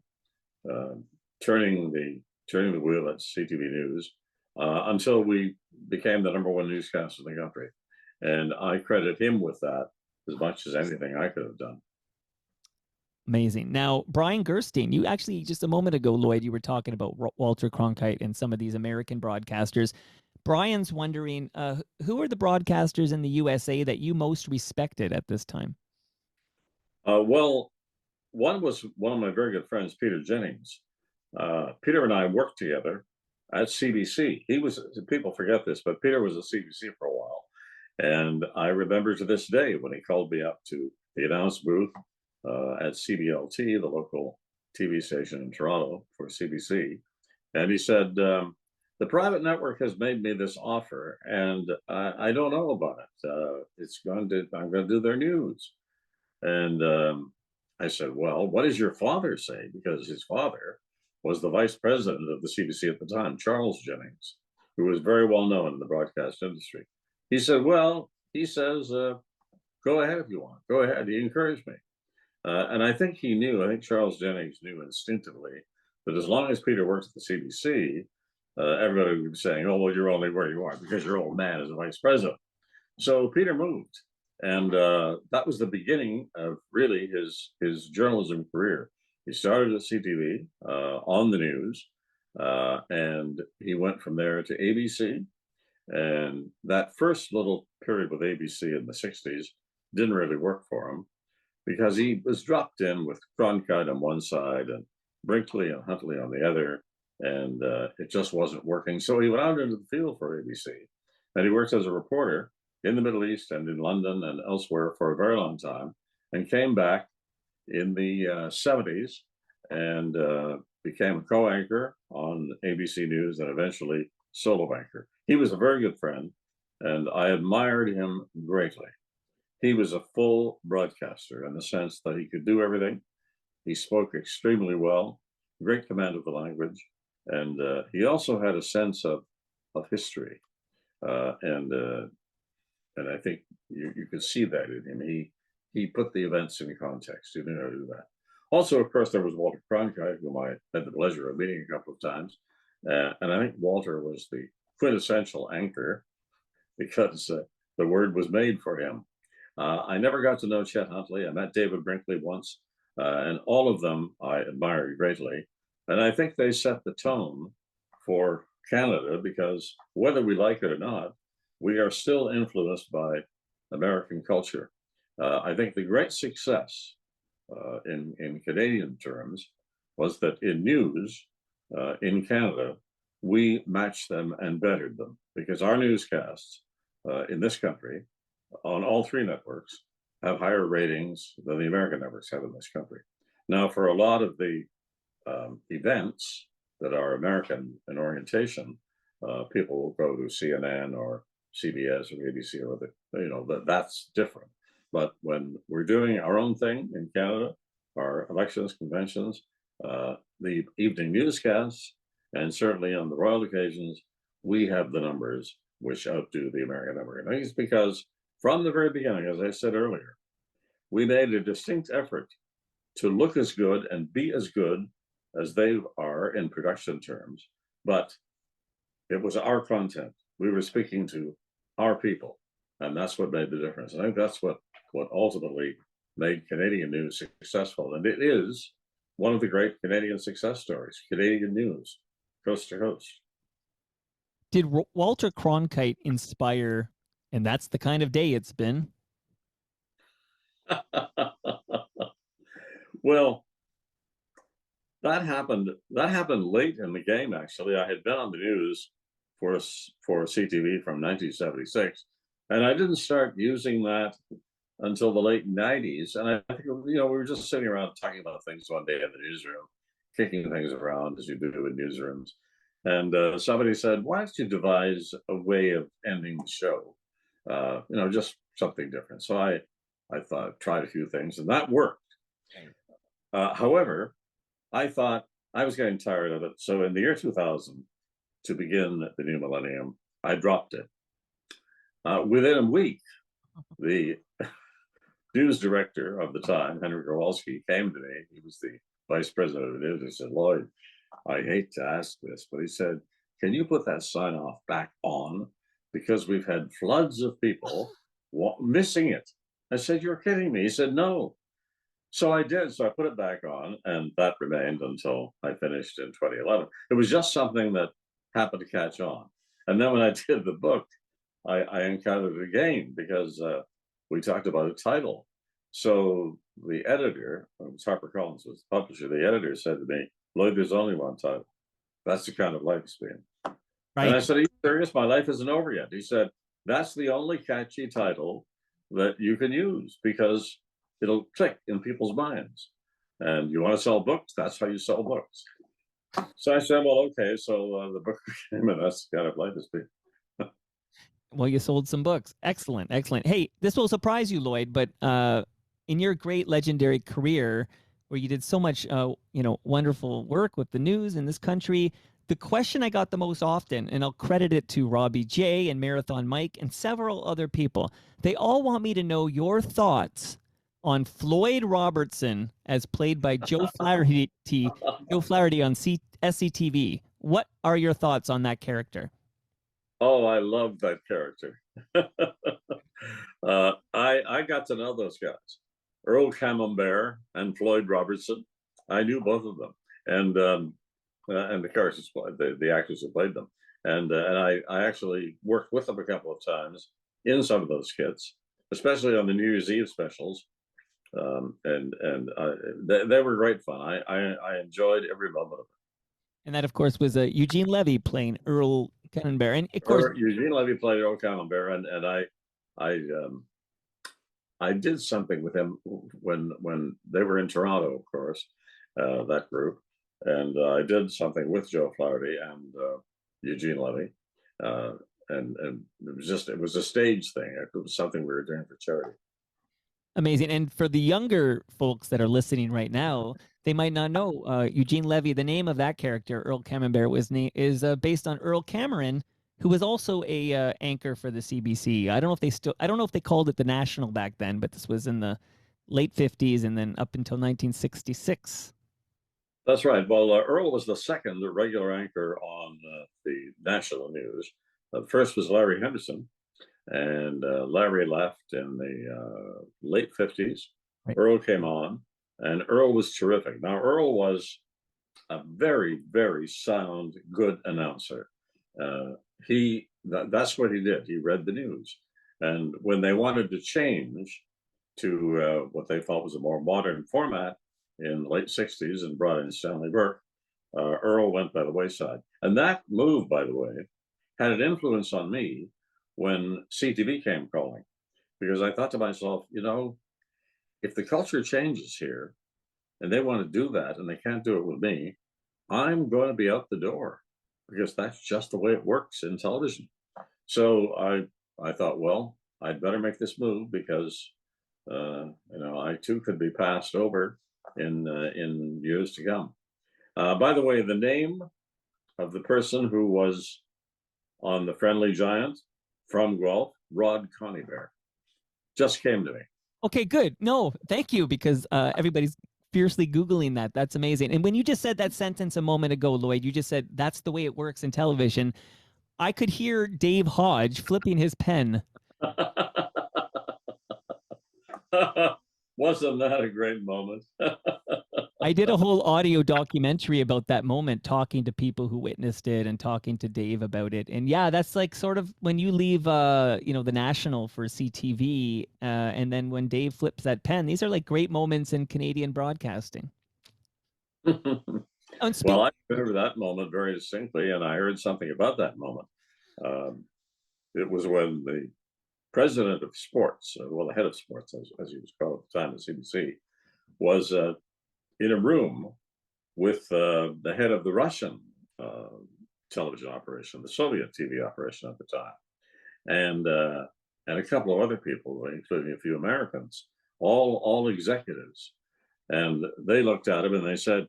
turning the wheel at CTV News until we became the #1 newscast in the country. And I credit him with that as much as anything I could have done. Amazing. Now, Brian Gerstein, you actually, just a moment ago, Lloyd, you were talking about Walter Cronkite and some of these American broadcasters. Brian's wondering, who are the broadcasters in the USA that you most respected at this time? Well, one was one of my very good friends, Peter Jennings, Peter and I worked together at CBC. People forget this, but Peter was at CBC for a while. And I remember to this day when he called me up to the announce booth at CBLT, the local TV station in Toronto for CBC. And he said, the private network has made me this offer, and I don't know about it. I'm going to do their news. And I said, well, what does your father say? Because his father was the vice president of the CBC at the time, Charles Jennings, who was very well known in the broadcast industry. He said, well, he says, go ahead if you want. Go ahead. He encouraged me. And I think I think Charles Jennings knew instinctively that as long as Peter works at the CBC, everybody would be saying, oh, well, you're only where you are because your old man is a vice president. So Peter moved. And that was the beginning of really his journalism career. He started at CTV on the news, and he went from there to ABC. And that first little period with ABC in the 60s didn't really work for him because he was dropped in with Cronkite on one side and Brinkley and Huntley on the other, and it just wasn't working. So he went out into the field for ABC, and he worked as a reporter in the Middle East and in London and elsewhere for a very long time, and came back in the 70s and became a co-anchor on ABC News and eventually solo anchor. He was a very good friend, and I admired him greatly. He was a full broadcaster in the sense that he could do everything. He spoke extremely well, great command of the language, and he also had a sense of history. And I think you could see that in him. He put the events in context. He knew how to do that. Also, of course, there was Walter Cronkite, whom I had the pleasure of meeting a couple of times. And I think Walter was the quintessential anchor because the word was made for him. I never got to know Chet Huntley. I met David Brinkley once, and all of them I admired greatly. And I think they set the tone for Canada because whether we like it or not, we are still influenced by American culture. I think the great success in Canadian terms was that in news in Canada, we matched them and bettered them because our newscasts in this country on all three networks have higher ratings than the American networks have in this country. Now, for a lot of the events that are American in orientation, people will go to CNN or CBS or ABC or that's different. But when we're doing our own thing in Canada, our elections, conventions, the evening newscasts, and certainly on the royal occasions, we have the numbers which outdo the American network. And I think it's because from the very beginning, as I said earlier, we made a distinct effort to look as good and be as good as they are in production terms, but it was our content. We were speaking to our people, and that's what made the difference. I think that's what ultimately made Canadian news successful, and it is one of the great Canadian success stories, Canadian news, coast to coast. Did Walter Cronkite inspire, and that's the kind of day it's been? Well, that happened late in the game, actually. I had been on the news for CTV from 1976, and I didn't start using that until the late 90s. And I think, we were just sitting around talking about things one day in the newsroom, kicking things around as you do in newsrooms. And somebody said, why don't you devise a way of ending the show? Just something different. So I thought, tried a few things, and that worked. However, I thought I was getting tired of it. So in the year 2000, to begin the new millennium, I dropped it. Within a week, the news director of the time, Henry Kowalski, came to me. He was the vice president of the news. He said, Lloyd, I hate to ask this, but he said, can you put that sign off back on? Because we've had floods of people missing it. I said, you're kidding me. He said, no. So I did. So I put it back on, and that remained until I finished in 2011. It was just something that happened to catch on. And then when I did the book, I encountered it again because we talked about a title. So the editor, HarperCollins was the publisher, the editor said to me, Lloyd, there's only one title. That's the kind of life it's been. Right. And I said, are you serious? My life isn't over yet. He said, that's the only catchy title that you can use because it'll click in people's minds. And you want to sell books? That's how you sell books. So I said, well, okay. So the book became, and that's the kind of life it's been. Well, you sold some books. Excellent, excellent. Hey, this will surprise you, Lloyd, but in your great legendary career, where you did so much, wonderful work with the news in this country, the question I got the most often, and I'll credit it to Robbie J and Marathon Mike and several other people, they all want me to know your thoughts on Floyd Robertson as played by Joe Flaherty on SCTV. What are your thoughts on that character? Oh, I love that character. I got to know those guys, Earl Camembert and Floyd Robertson. I knew both of them, and the characters, the actors who played them, and I actually worked with them a couple of times in some of those skits, especially on the New Year's Eve specials, they were great fun. I enjoyed every moment of it. And that, of course, was Eugene Levy playing Earl Camembert, and of course Eugene Levy played Earl Camembert, and I did something with him when they were in Toronto, of course, that group, and I did something with Joe Flaherty and Eugene Levy, and it was a stage thing. It was something we were doing for charity. Amazing. And for the younger folks that are listening right now, they might not know Eugene Levy. The name of that character, Earl Camembert, is based on Earl Cameron, who was also a anchor for the CBC. I don't know if they called it the National back then, but this was in the late 50s and then up until 1966. That's right. Well, Earl was the second regular anchor on the national news. The first was Larry Henderson, and Larry left in the late 50s. Right. Earl came on, and Earl was terrific. Now, Earl was a very, very sound, good announcer. That's what he did. He read the news. And when they wanted to change to what they thought was a more modern format in the late 60s and brought in Stanley Burke, Earl went by the wayside. And that move, by the way, had an influence on me when CTV came calling, because I thought to myself, if the culture changes here and they want to do that and they can't do it with me, I'm going to be out the door, because that's just the way it works in television. So I thought, well, I'd better make this move because I too could be passed over in years to come. By the way, the name of the person who was on The Friendly Giant from Guelph, Rod Conybeare, just came to me. Okay, good. No, thank you, because everybody's fiercely Googling that. That's amazing. And when you just said that sentence a moment ago, Lloyd, you just said that's the way it works in television. I could hear Dave Hodge flipping his pen. Wasn't that a great moment? I did a whole audio documentary about that moment, talking to people who witnessed it and talking to Dave about it. And yeah, that's like sort of when you leave, the National for CTV, and then when Dave flips that pen, these are like great moments in Canadian broadcasting. Well, I remember that moment very distinctly, and I heard something about that moment. It was when the president of sports, the head of sports, as he was called at the time at CBC, was in a room with the head of the Russian television operation, the Soviet TV operation at the time, and a couple of other people, including a few Americans, all executives. And they looked at him and they said,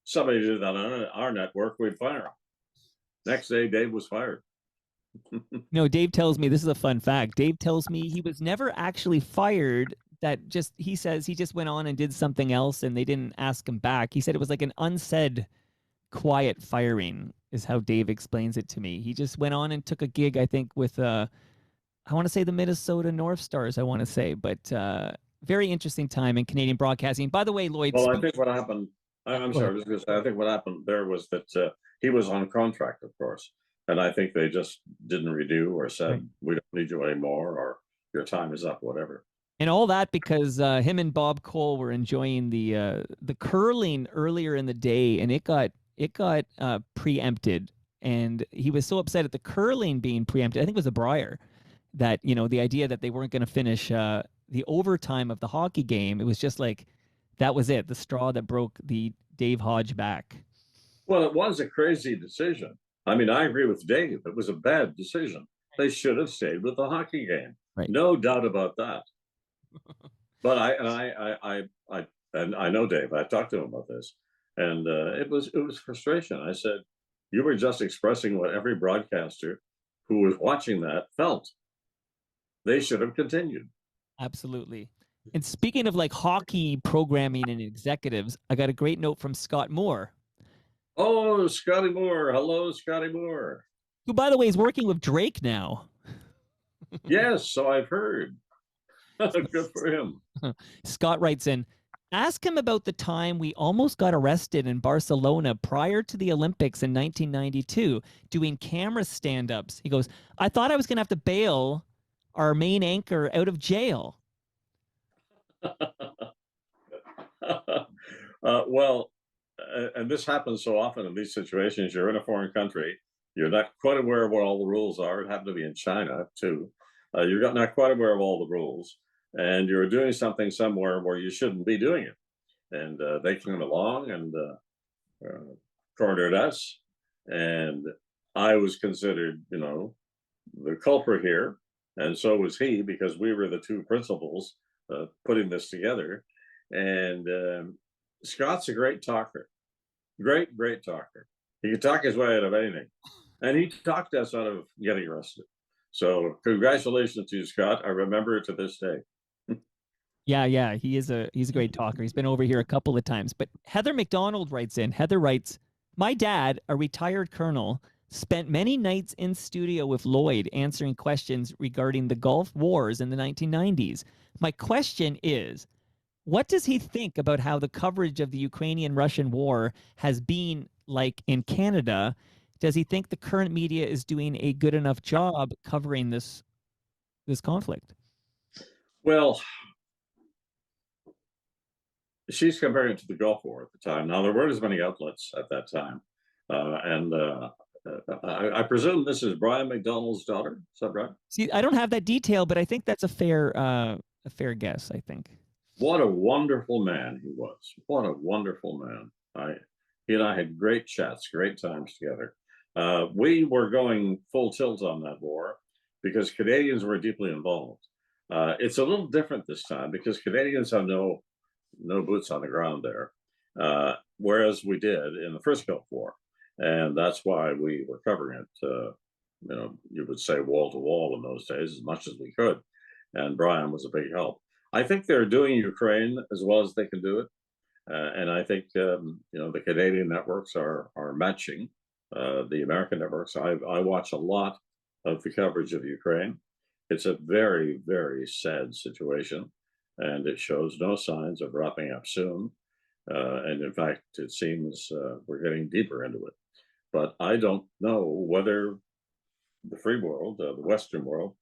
somebody did that on our network, we'd fire him. Next day, Dave was fired. No, Dave tells me, this is a fun fact, Dave tells me he was never actually fired. He says he just went on and did something else and they didn't ask him back. He said it was like an unsaid, quiet firing is how Dave explains it to me. He just went on and took a gig, I think, with, I want to say the Minnesota North Stars, I want to say, but very interesting time in Canadian broadcasting. By the way, Lloyd. Well, I think what happened, I'm sorry, I think what happened there was that he was on contract, of course. And I think they just didn't renew or said, right, we don't need you anymore, or your time is up, whatever. And all that because him and Bob Cole were enjoying the curling earlier in the day, and it got preempted, and he was so upset at the curling being preempted. I think it was a Brier that the idea that they weren't going to finish the overtime of the hockey game. It was just like that was it, the straw that broke the Dave Hodge back. Well, it was a crazy decision. I mean, I agree with Dave. It was a bad decision. They should have stayed with the hockey game. Right. No doubt about that. But I know Dave. I talked to him about this, and it was frustration. I said, "You were just expressing what every broadcaster who was watching that felt. They should have continued." Absolutely. And speaking of like hockey programming and executives, I got a great note from Scott Moore, Oh, Scotty Moore! Hello, Scotty Moore. who, by the way, is working with Drake now. Yes, so I've heard. Good for him. Scott writes in, ask him about the time we almost got arrested in Barcelona prior to the Olympics in 1992 doing camera stand-ups. He goes, I thought I was going to have to bail our main anchor out of jail. Well, and this happens so often in these situations. You're in a foreign country. You're not quite aware of what all the rules are. It happened to be in China, too. You're not quite aware of all the rules. And you're doing something somewhere where you shouldn't be doing it. And they came along and cornered us. And I was considered, the culprit here. And so was he, because we were the two principals putting this together. And Scott's a great talker. Great talker. He can talk his way out of anything. And he talked us out of getting arrested. So congratulations to you, Scott. I remember it to this day. Yeah, he's a great talker. He's been over here a couple of times. But Heather McDonald writes in. Heather writes, my dad, a retired colonel, spent many nights in studio with Lloyd answering questions regarding the Gulf Wars in the 1990s. My question is, what does he think about how the coverage of the Ukrainian-Russian war has been like in Canada? Does he think the current media is doing a good enough job covering this conflict? Well, she's comparing it to the Gulf War at the time. Now, there weren't as many outlets at that time. I presume this is Brian McDonald's daughter. Is that right? See, I don't have that detail, but I think that's a fair guess, I think. What a wonderful man he was. What a wonderful man. He and I had great chats, great times together. We were going full tilt on that war because Canadians were deeply involved. It's a little different this time because Canadians have no boots on the ground there, whereas we did in the first Gulf War. And that's why we were covering it, you would say wall to wall in those days as much as we could. And Brian was a big help. I think they're doing Ukraine as well as they can do it. And I think, the Canadian networks are matching the American networks. I watch a lot of the coverage of Ukraine. It's a very, very sad situation, and it shows no signs of wrapping up soon. And in fact, it seems we're getting deeper into it. But I don't know whether the free world, the Western world,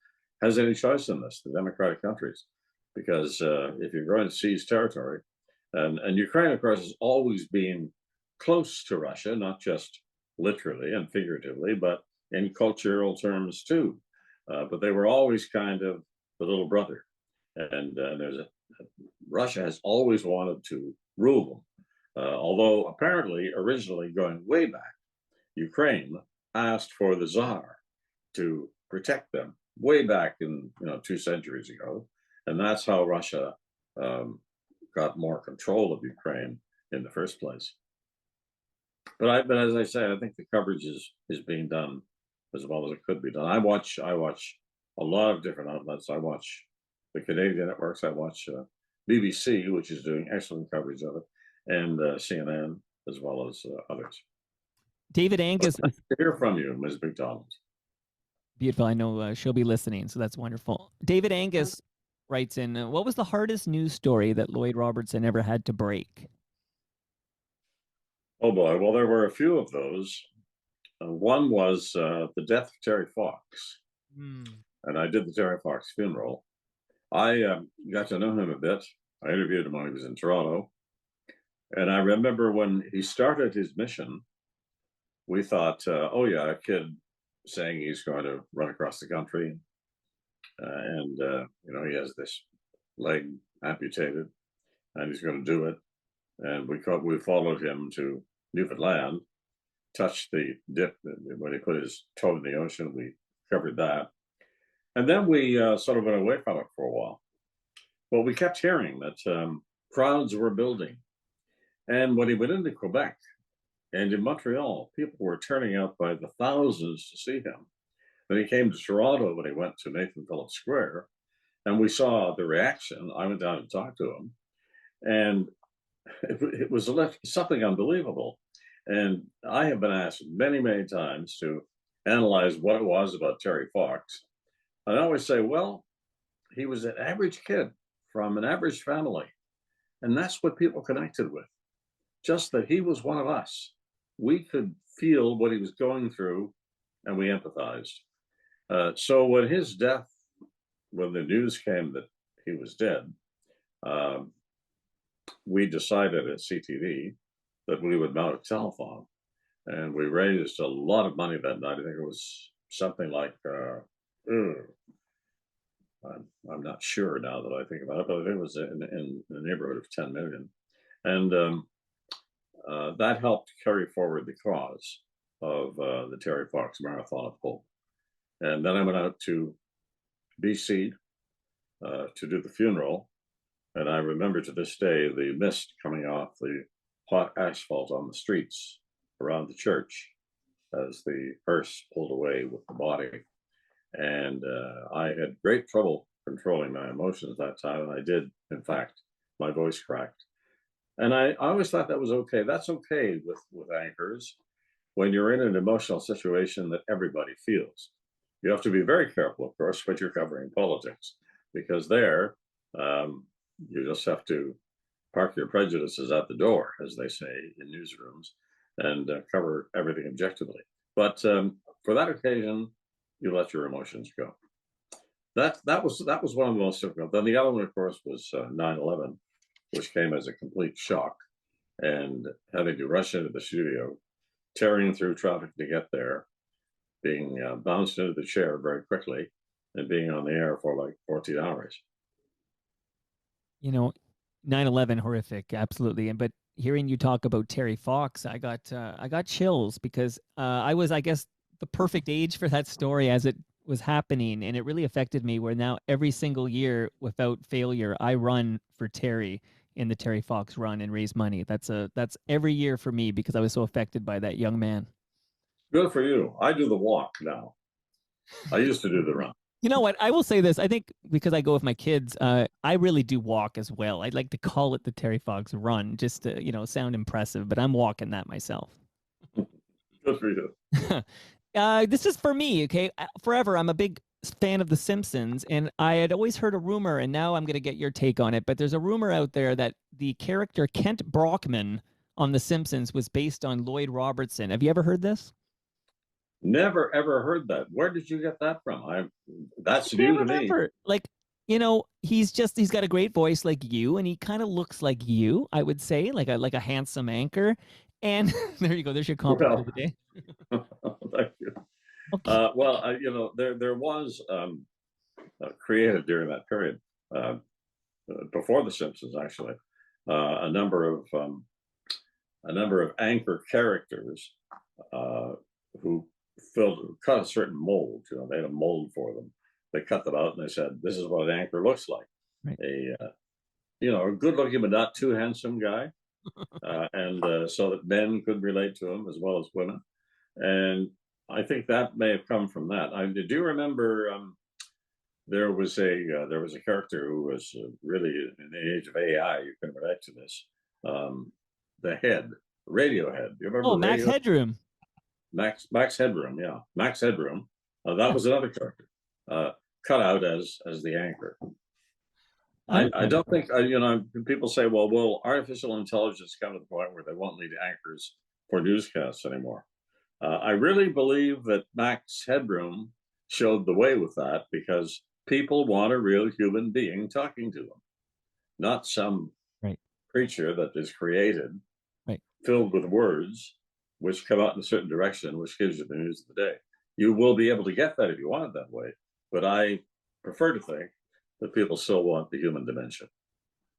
has any choice in this, the democratic countries. Because if you're going to seize territory, and Ukraine, of course, has always been close to Russia, not just literally and figuratively, but in cultural terms too. But they were always kind of the little brother. And Russia has always wanted to rule them. Although apparently, originally going way back, Ukraine asked for the Tsar to protect them way back in 2 centuries ago. And that's how Russia got more control of Ukraine in the first place. But as I say, I think the coverage is being done as well as it could be done. I watch a lot of different outlets. I watch the Canadian networks. I watch BBC, which is doing excellent coverage of it, and CNN as well as others. David Angus. Nice to hear from you, Ms. McDonald. Beautiful. I know she'll be listening, so that's wonderful. David Angus writes in, what was the hardest news story that Lloyd Robertson ever had to break? Oh boy, well, there were a few of those. One was the death of Terry Fox. And I did the Terry Fox funeral. I got to know him a bit. I interviewed him when he was in Toronto. And I remember when he started his mission, we thought, oh, yeah, a kid saying he's going to run across the country. He has this leg amputated and he's going to do it. And we followed him to Newfoundland, touched the dip when he put his toe in the ocean. We covered that. And then we sort of went away from it for a while. Well, we kept hearing that crowds were building. And when he went into Quebec and in Montreal, people were turning out by the thousands to see him. Then he came to Toronto when he went to Nathan Phillips Square, and we saw the reaction. I went down and talked to him, and it was something unbelievable. And I have been asked many, many times to analyze what it was about Terry Fox. And I always say, well, he was an average kid from an average family. And that's what people connected with. Just that he was one of us. We could feel what he was going through and we empathized. So when his death, when the news came that he was dead, we decided at CTV that we would mount a telethon. And we raised a lot of money that night. I think it was something like, I'm not sure now that I think about it, but it was in the neighborhood of 10 million. And that helped carry forward the cause of the Terry Fox Marathon of Hope. And then I went out to BC to do the funeral. And I remember to this day the mist coming off the hot asphalt on the streets around the church as the hearse pulled away with the body. And I had great trouble controlling my emotions that time. And I did, in fact, my voice cracked. And I always thought that was okay. That's okay with anchors when you're in an emotional situation that everybody feels. You have to be very careful, of course, when you're covering politics, because there you just have to park your prejudices at the door, as they say in newsrooms, and cover everything objectively. But for that occasion, you let your emotions go. That was one of the most difficult. Then the other one, of course, was 9/11, which came as a complete shock, and having to rush into the studio, tearing through traffic to get there, being bounced into the chair very quickly, and being on the air for like 14 hours. 9/11 horrific, absolutely. But hearing you talk about Terry Fox, I got chills because I was, I guess, the perfect age for that story as it was happening, and it really affected me. Where now every single year, without failure, I run for Terry in the Terry Fox run and raise money. That's every year for me because I was so affected by that young man. Good for you. I do the walk now. I used to do the run. You know what? I will say this. I think because I go with my kids, I really do walk as well. I'd like to call it the Terry Fox run just to, sound impressive, but I'm walking that myself. Good for you. This is for me, okay? Forever, I'm a big fan of The Simpsons, and I had always heard a rumor, and now I'm going to get your take on it, but there's a rumor out there that the character Kent Brockman on The Simpsons was based on Lloyd Robertson. Have you ever heard this? Never ever heard that. Where did you get that from? That's new to me. Like, he's got a great voice like you, and he kind of looks like you, I would say, like a handsome anchor. And there you go. There's your compliment of the day. Thank you. Okay. There was created during that period, before The Simpsons, actually, a number of anchor characters who cut a certain mold. They had a mold for them. They cut them out and they said, "This is what an anchor looks like." Right. A good-looking but not too handsome guy, and so that men could relate to him as well as women. And I think that may have come from that. I do remember there was a character who was really in the age of AI. You can relate to this. The head, Radiohead. You remember? Oh, Max Headroom. Max Headroom, yeah, Max Headroom. That was another character cut out as the anchor. I don't think people say, well, will artificial intelligence come to the point where they won't need anchors for newscasts anymore? I really believe that Max Headroom showed the way with that because People want a real human being talking to them, not some Right. creature that is created, Right. filled with words, which come out in a certain direction, which gives you the news of the day. You will be able to get that if you want it that way, but I prefer to think that people still want the human dimension.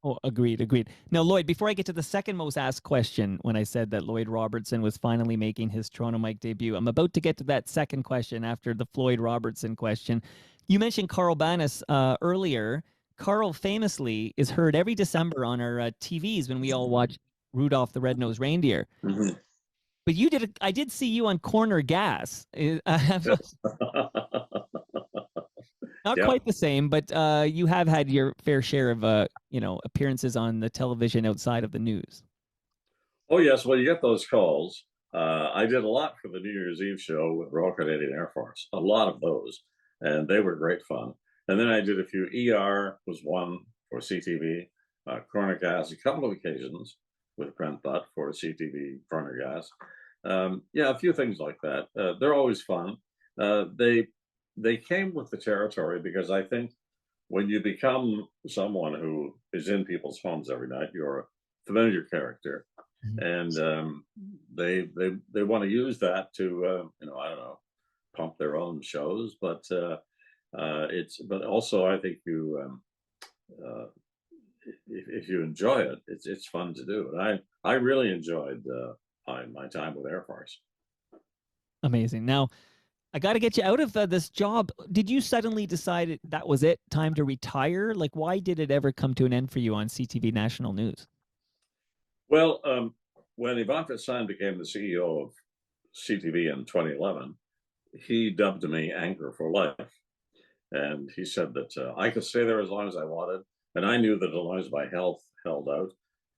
Oh, agreed, agreed. Now, Lloyd, before I get to the second most asked question, when I said that Lloyd Robertson was finally making his Toronto Mike debut, I'm about to get to that second question after the Floyd Robertson question. You mentioned Carl Banas earlier. Carl famously is heard every December on our TVs when we all watch Rudolph the Red-Nosed Reindeer. Mhm. But you did, I did see you on Corner Gas. Not Yeah. quite the same, but you have had your fair share of appearances on the television outside of the news. Oh, yes. Well, you get those calls. I did a lot for the New Year's Eve show with Royal Canadian Air Force, a lot of those, and they were great fun. And then I did a few. ER was one for CTV, Corner Gas, a couple of occasions with Brent Butt for CTV Corner Gas. Yeah, a few things like that. They're always fun. They came with the territory because I think when you become someone who is in people's homes every night, you're a familiar character, Mhm. and they want to use that to I don't know, pump their own shows, but it's but also I think you uh, if you enjoy it, it's fun to do, and I really enjoyed my time with Air Force. Amazing. Now, I got to get you out of this job. Did you suddenly decide that was it, time to retire? Like, why did it ever come to an end for you on CTV National News? Well, when Ivan Fitson became the CEO of CTV in 2011, he dubbed me anchor for life. And he said that I could stay there as long as I wanted. And I knew that as long as my health held out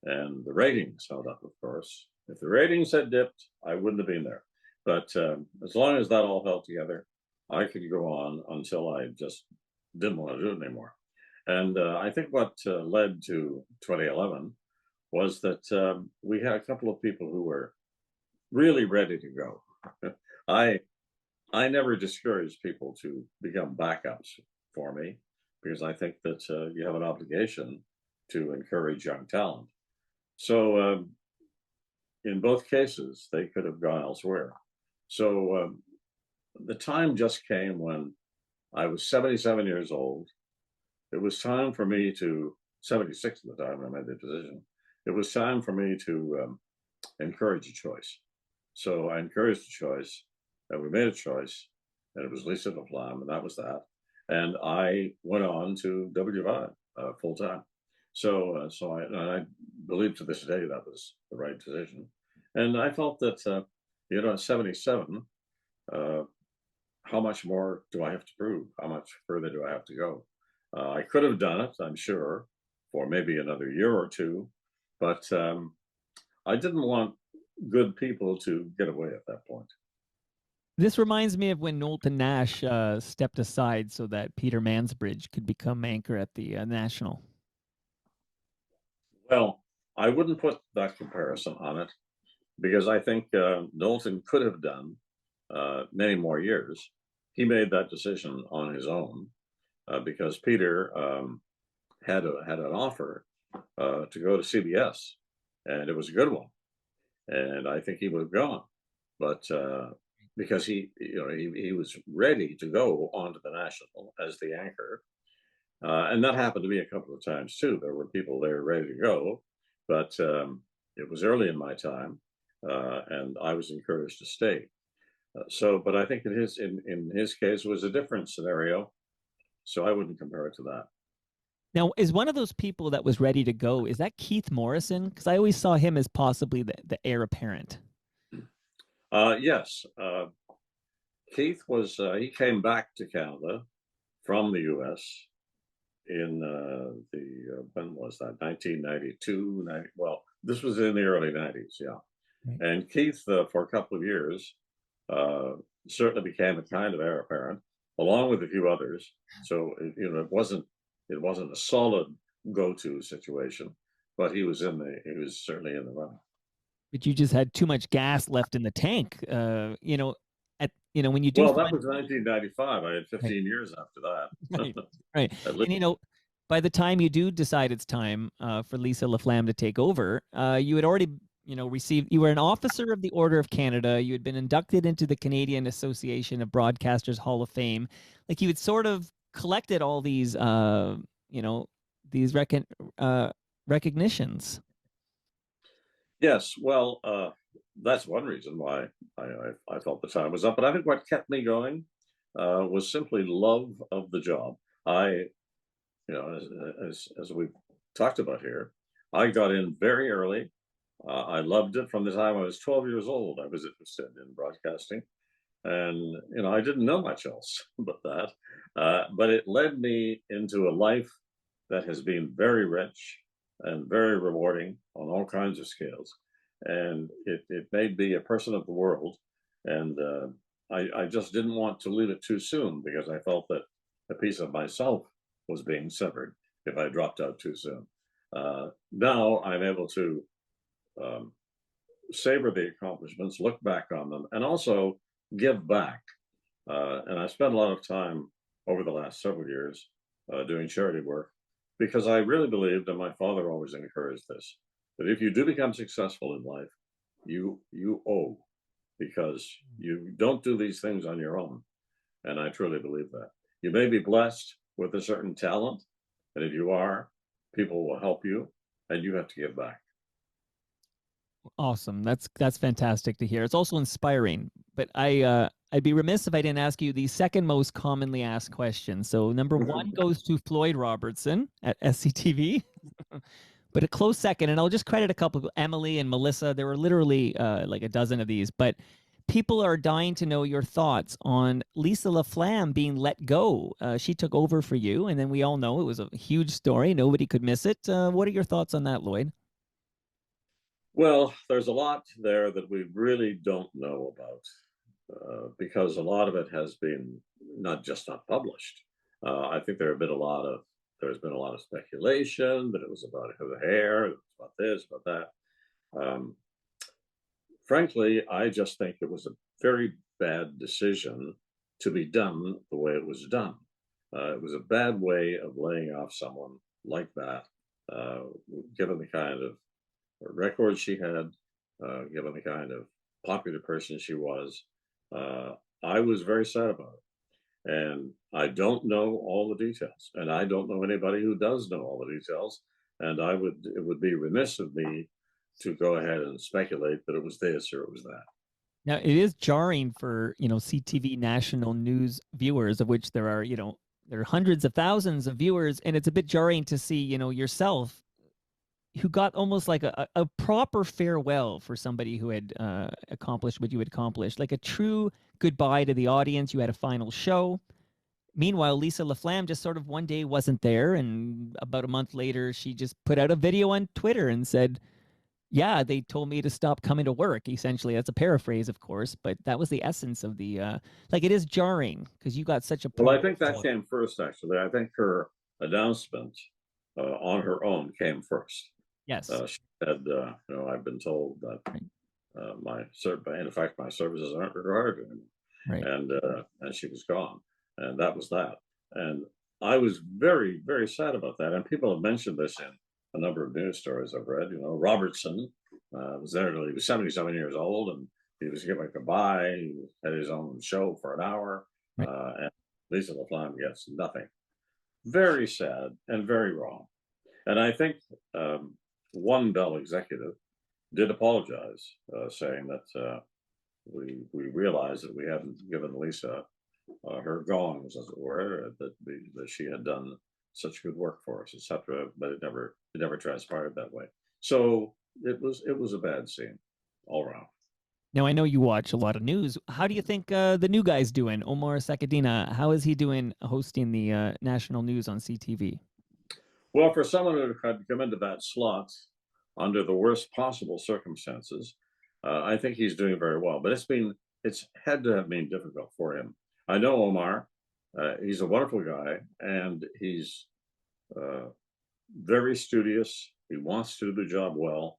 and the ratings held up, of course. If the ratings had dipped, I wouldn't have been there. But as long as that all held together, I could go on until I just didn't want to do it anymore. And I think what led to 2011 was that we had a couple of people who were really ready to go. I I never discourage people to become backups for me because I think that you have an obligation to encourage young talent. So in both cases, they could have gone elsewhere. So the time just came when I was 77 years old. It was time for me to 76 at the time when I made the decision. It was time for me to encourage a choice. So I encouraged a choice, and we made a choice, and it was Lisa LaFlamme, and that was that. And I went on to WI full time. So I believe to this day that was the right decision. And I felt that, at 77, uh, how much more do I have to prove? How much further do I have to go? I could have done it, I'm sure, for maybe another year or two, but I didn't want good people to get away at that point. This reminds me of when Knowlton Nash stepped aside so that Peter Mansbridge could become anchor at the National. Well, I wouldn't put that comparison on it because I think Knowlton could have done many more years. He made that decision on his own because Peter had an offer to go to CBS, and it was a good one, and I think he would have gone, but because he was ready to go onto the National as the anchor, and that happened to me a couple of times too. There were people there ready to go, but it was early in my time, and I was encouraged to stay. But I think in his case it was a different scenario, so I wouldn't compare it to that. Now, is one of those people that was ready to go, is that Keith Morrison? Because I always saw him as possibly the heir apparent. Yes, Keith was. He came back to Canada from the U.S. in the when was that? 1992. 90, well, this was in the early 90s. Yeah, Right. and Keith for a couple of years uh, certainly became a kind of heir apparent, along with a few others. So it wasn't a solid go-to situation, but he was certainly in the running. But you just had too much gas left in the tank. when you do Well, that find was 1995. I had right, 15 years after right, that. right, At least. and by the time you do decide it's time for Lisa LaFlamme to take over, you had already received. You were an officer of the Order of Canada. You had been inducted into the Canadian Association of Broadcasters Hall of Fame. Like you had sort of collected all these, these recognitions. Yes, well, that's one reason why I felt the time was up. But I think what kept me going was simply love of the job. As we've talked about here, I got in very early. I loved it from the time I was 12 years old. I was interested in broadcasting, and I didn't know much else but that. But it led me into a life that has been very rich and very rewarding on all kinds of scales. And it made me a person of the world. And I just didn't want to leave it too soon because I felt that a piece of myself was being severed if I dropped out too soon. Now I'm able to um, savor the accomplishments, look back on them, and also give back. And I spent a lot of time over the last several years doing charity work because I really believed, and my father always encouraged this, that if you do become successful in life, you owe because you don't do these things on your own. And I truly believe that. You may be blessed with a certain talent, and if you are, people will help you, and you have to give back. Awesome. That's fantastic to hear. It's also inspiring. But I'd be remiss if I didn't ask you the second most commonly asked question. So number one goes to Floyd Robertson at SCTV. But a close second, and I'll just credit a couple, Emily and Melissa. There were literally like a dozen of these, but people are dying to know your thoughts on Lisa LaFlamme being let go. She took over for you, and then we all know it was a huge story. Nobody could miss it. What are your thoughts on that, Lloyd? Well, there's a lot there that we really don't know about because a lot of it has been not published. I think there's been a lot of speculation that it was about her hair, it was about this, about that. Frankly, I just think it was a very bad decision to be done the way it was done. It was a bad way of laying off someone like that, uh, given the kind of record she had, given the kind of popular person she was. Uh, I was very sad about it. And I don't know all the details. And I don't know anybody who does know all the details. And it would be remiss of me to go ahead and speculate that it was this or it was that. Now, it is jarring for, CTV National News viewers, of which there are hundreds of thousands of viewers, and it's a bit jarring to see, yourself who got almost like a proper farewell for somebody who had accomplished what you had accomplished, like a true goodbye to the audience. You had a final show. Meanwhile, Lisa LaFlamme just sort of one day wasn't there, and about a month later, she just put out a video on Twitter and said, yeah, they told me to stop coming to work. Essentially, that's a paraphrase, of course, but that was the essence of the like. It is jarring because you got such a Well, I proper think that came first, actually. I think her announcement on her own came first. yes, She said, I've been told that right, in fact, my services aren't required anymore. right. And she was gone. And that was that. And I was very, very sad about that. And people have mentioned this in a number of news stories I've read. Robertson was there till he was 77 years old and he was giving goodbye. He had his own show for an hour. Right. And Lisa LaFlamme gets nothing. Very sad and very wrong. And I think one Bell executive did apologize, saying that we realized that we hadn't given Lisa her gongs, as it were, that she had done such good work for us, etc. But it never transpired that way. So it was a bad scene all around. Now I know you watch a lot of news. How do you think the new guy's doing, Omar Sakadina? How is he doing hosting the national news on CTV? Well, for someone who had come into that slot under the worst possible circumstances, I think he's doing very well. But it's had to have been difficult for him. I know Omar. He's a wonderful guy, and he's uh, very studious. He wants to do the job well.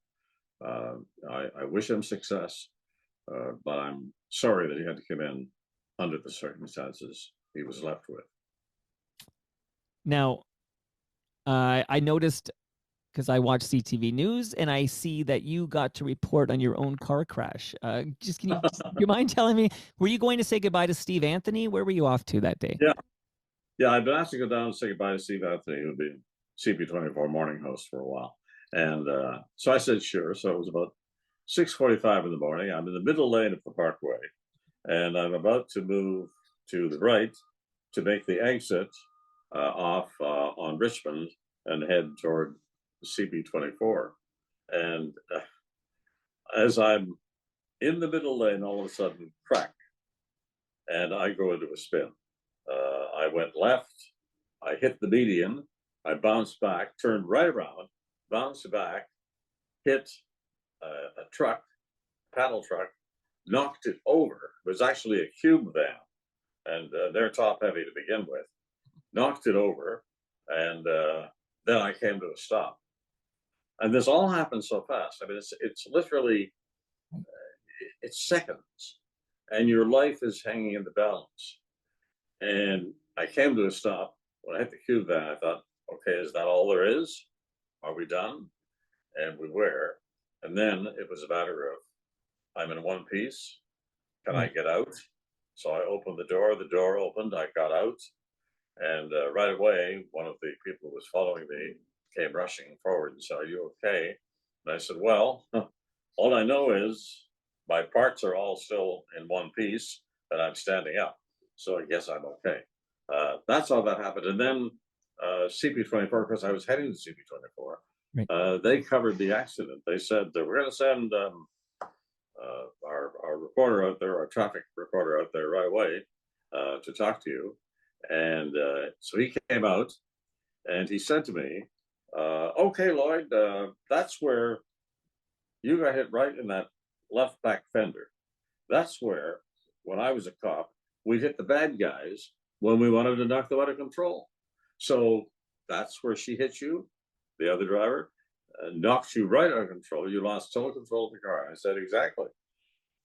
I wish him success. but I'm sorry that he had to come in under the circumstances he was left with. Now, I noticed because I watch CTV News and I see that you got to report on your own car crash. Do you mind telling me, were you going to say goodbye to Steve Anthony? Where were you off to that day? Yeah, I'd been asked to go down and say goodbye to Steve Anthony, who'd been CP24 morning host for a while. And so I said, sure. So it was about 6:45 in the morning. I'm in the middle lane of the Parkway, and I'm about to move to the right to make the exit off on Richmond and head toward CP24. And as I'm in the middle lane, all of a sudden, crack, and I go into a spin. I went left, I hit the median, I bounced back, turned right around, bounced back, hit a truck, paddle truck, knocked it over. It was actually a cube van, and they're top heavy to begin with. Knocked it over, and then I came to a stop. And this all happened so fast. I mean, it's literally, it's seconds, and your life is hanging in the balance. And I came to a stop. When I hit the cube van, I thought, okay, is that all there is? Are we done? And we were. And then it was a matter of, I'm in one piece. Can I get out? So I opened the door opened, I got out. And right away, one of the people who was following me came rushing forward and said, are you okay? And I said, well, all I know is my parts are all still in one piece and I'm standing up. So I guess I'm okay. That's all that happened. And then CP24, because I was heading to CP24, they covered the accident. They said that we're going to send our reporter out there, our traffic reporter out there right away to talk to you. And so he came out and he said to me, okay, Lloyd, that's where you got hit right in that left back fender. That's where, when I was a cop, we hit the bad guys when we wanted to knock them out of control. So that's where she hit you, the other driver, knocked you right out of control. You lost total control of the car. I said, exactly.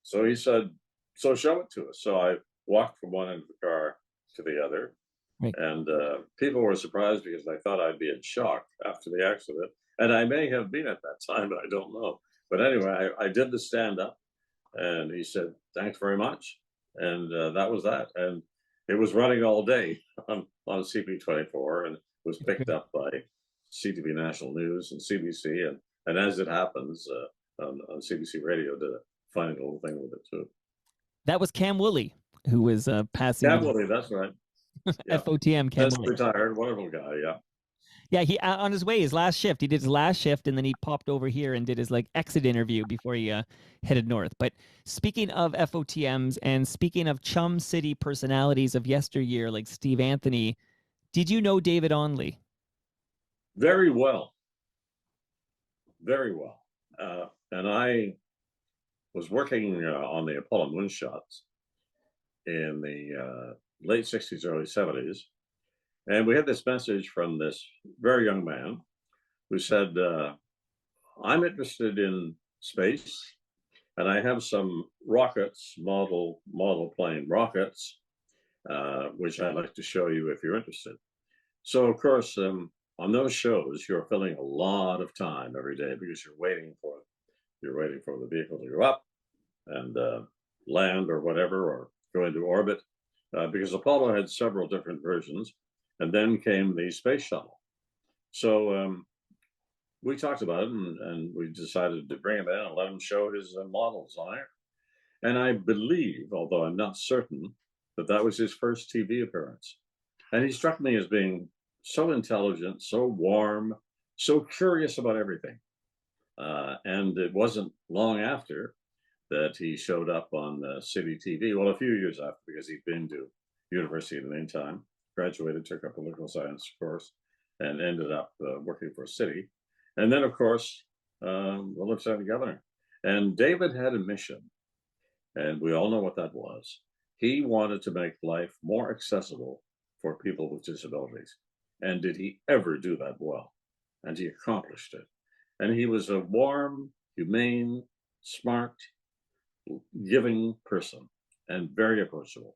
So he said, so show it to us. So I walked from one end of the car to the other. Right. And people were surprised because they thought I'd be in shock after the accident. And I may have been at that time, but I don't know. But anyway, I did the stand up and he said, thanks very much. And that was that. And it was running all day on CP24 and was picked up by CTV National News and CBC. And as it happens, on CBC Radio did a funny little thing with it too. That was Cam Woolley, who was passing. Cam Woolley, that's right. Yeah. FOTM Cam Woolley. Retired, wonderful guy, yeah. Yeah, he on his way, his last shift, he did his last shift, and then he popped over here and did his exit interview before he headed north. But speaking of FOTMs and speaking of Chum City personalities of yesteryear, like Steve Anthony, did you know David Onley? Very well. Very well. And I was working on the Apollo moonshots in the late 60s, early 70s. And we had this message from this very young man who said, I'm interested in space and I have some rockets, model plane rockets, which I'd like to show you if you're interested. So of course, on those shows, you're filling a lot of time every day because you're waiting for the vehicle to go up and land or whatever, or go into orbit, because Apollo had several different versions. And then came the space shuttle. So we talked about it and we decided to bring him in and let him show his models on air. And I believe, although I'm not certain, that that was his first TV appearance. And he struck me as being so intelligent, so warm, so curious about everything. And it wasn't long after that he showed up on City TV. Well, a few years after, because he'd been to university in the meantime. Graduated, took a political science course, and ended up working for City. And then, of course, the lieutenant governor. And David had a mission, and we all know what that was. He wanted to make life more accessible for people with disabilities. And did he ever do that well? And he accomplished it. And he was a warm, humane, smart, giving person and very approachable.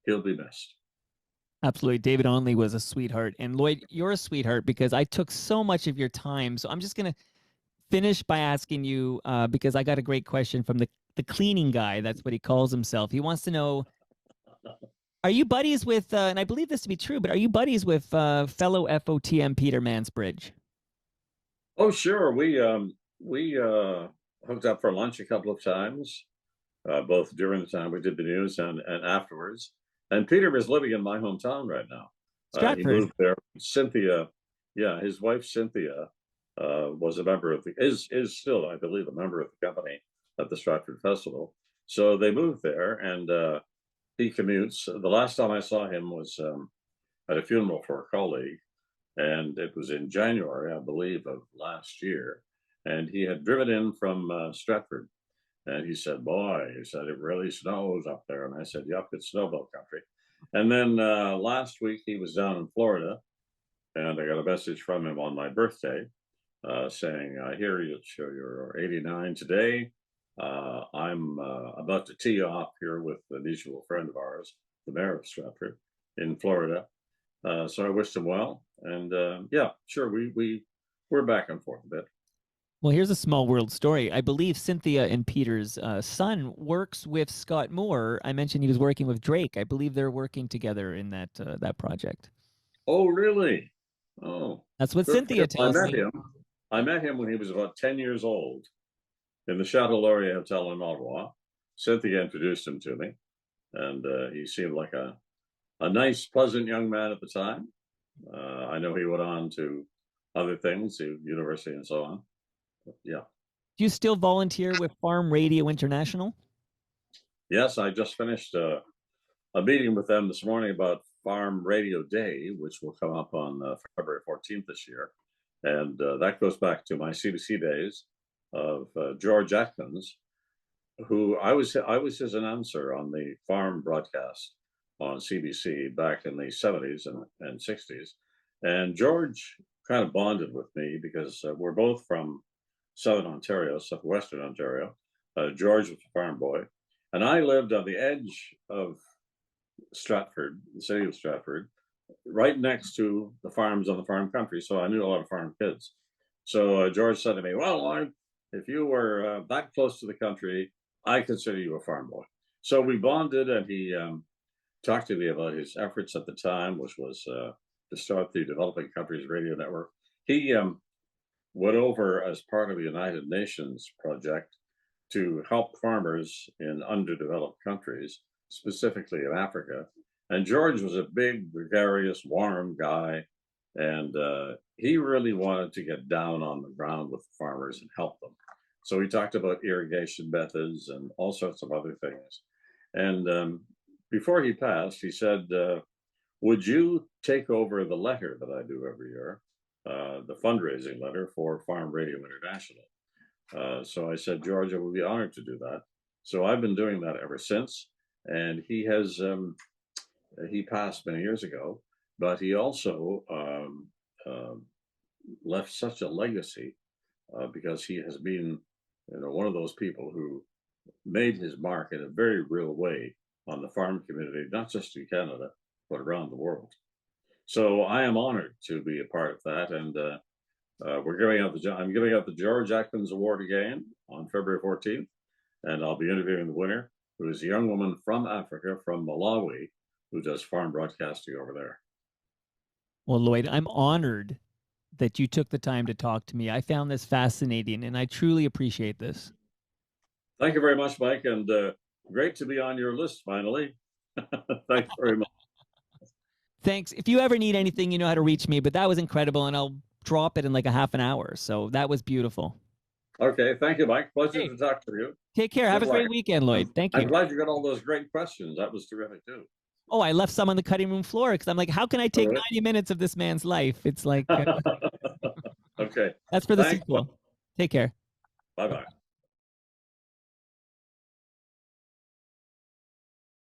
He'll be missed. Absolutely. David Onley was a sweetheart. And Lloyd, you're a sweetheart because I took so much of your time. So I'm just going to finish by asking you, because I got a great question from the cleaning guy. That's what he calls himself. He wants to know, are you buddies with, and I believe this to be true, but are you buddies with fellow FOTM Peter Mansbridge? Oh, sure. We hooked up for lunch a couple of times, both during the time we did the news and afterwards. And Peter is living in my hometown right now. Stratford. He moved there. Cynthia, yeah, his wife Cynthia was a member of is still, I believe, a member of the company at the Stratford Festival. So they moved there, and he commutes. The last time I saw him was at a funeral for a colleague, and it was in January, I believe, of last year. And he had driven in from Stratford. And he said, boy, he said, it really snows up there. And I said, yep, it's snowball country. And then last week he was down in Florida, and I got a message from him on my birthday saying, I hear you're 89 today. I'm about to tee off here with a mutual friend of ours, the mayor of Stratford in Florida. So I wished him well. And yeah, sure, we're back and forth a bit. Well, here's a small world story. I believe Cynthia and Peter's son works with Scott Moore. I mentioned he was working with Drake. I believe they're working together in that project. Oh, really? Oh, that's what Cynthia tells me. I met him when he was about 10 years old in the Chateau Laurier Hotel in Ottawa. Cynthia introduced him to me, and he seemed like a nice, pleasant young man at the time. I know he went on to other things, to university and so on. Yeah. Do you still volunteer with Farm Radio International? Yes, I just finished a meeting with them this morning about Farm Radio Day, which will come up on February 14th this year. And that goes back to my CBC days of George Atkins, who I was his announcer on the farm broadcast on CBC back in the 70s and 60s. And George kind of bonded with me because we're both from Southern Ontario, Southwestern Ontario. George was a farm boy. And I lived on the edge of Stratford, the city of Stratford, right next to the farms on the farm country. So I knew a lot of farm kids. So George said to me, well, Lloyd, if you were that close to the country, I consider you a farm boy. So we bonded, and he talked to me about his efforts at the time, which was to start the Developing Countries Radio Network. He went over as part of the United Nations project to help farmers in underdeveloped countries, specifically in Africa. And George was a big, gregarious, warm guy, and he really wanted to get down on the ground with the farmers and help them. So he talked about irrigation methods and all sorts of other things. And before he passed, he said, would you take over the letter that I do every year, the fundraising letter for Farm Radio International? So I said, George, I would be honored to do that. So I've been doing that ever since. And he has, he passed many years ago, but he also left such a legacy because he has been, one of those people who made his mark in a very real way on the farm community, not just in Canada, but around the world. So I am honored to be a part of that. And we're giving out I'm giving out the George Atkins Award again on February 14th. And I'll be interviewing the winner, who is a young woman from Africa, from Malawi, who does farm broadcasting over there. Well, Lloyd, I'm honored that you took the time to talk to me. I found this fascinating, and I truly appreciate this. Thank you very much, Mike, and great to be on your list finally. Thanks very much. Thanks. If you ever need anything, you know how to reach me, but that was incredible, and I'll drop it in like a half an hour. So that was beautiful. Okay. Thank you, Mike. Pleasure to talk to you. Take care. Have a great weekend, Lloyd. Thank you. I'm glad you got all those great questions. That was terrific, too. Oh, I left some on the cutting room floor because I'm like, how can I take 90 minutes of this man's life? It's like, okay. That's for the sequel. Take care. Bye-bye.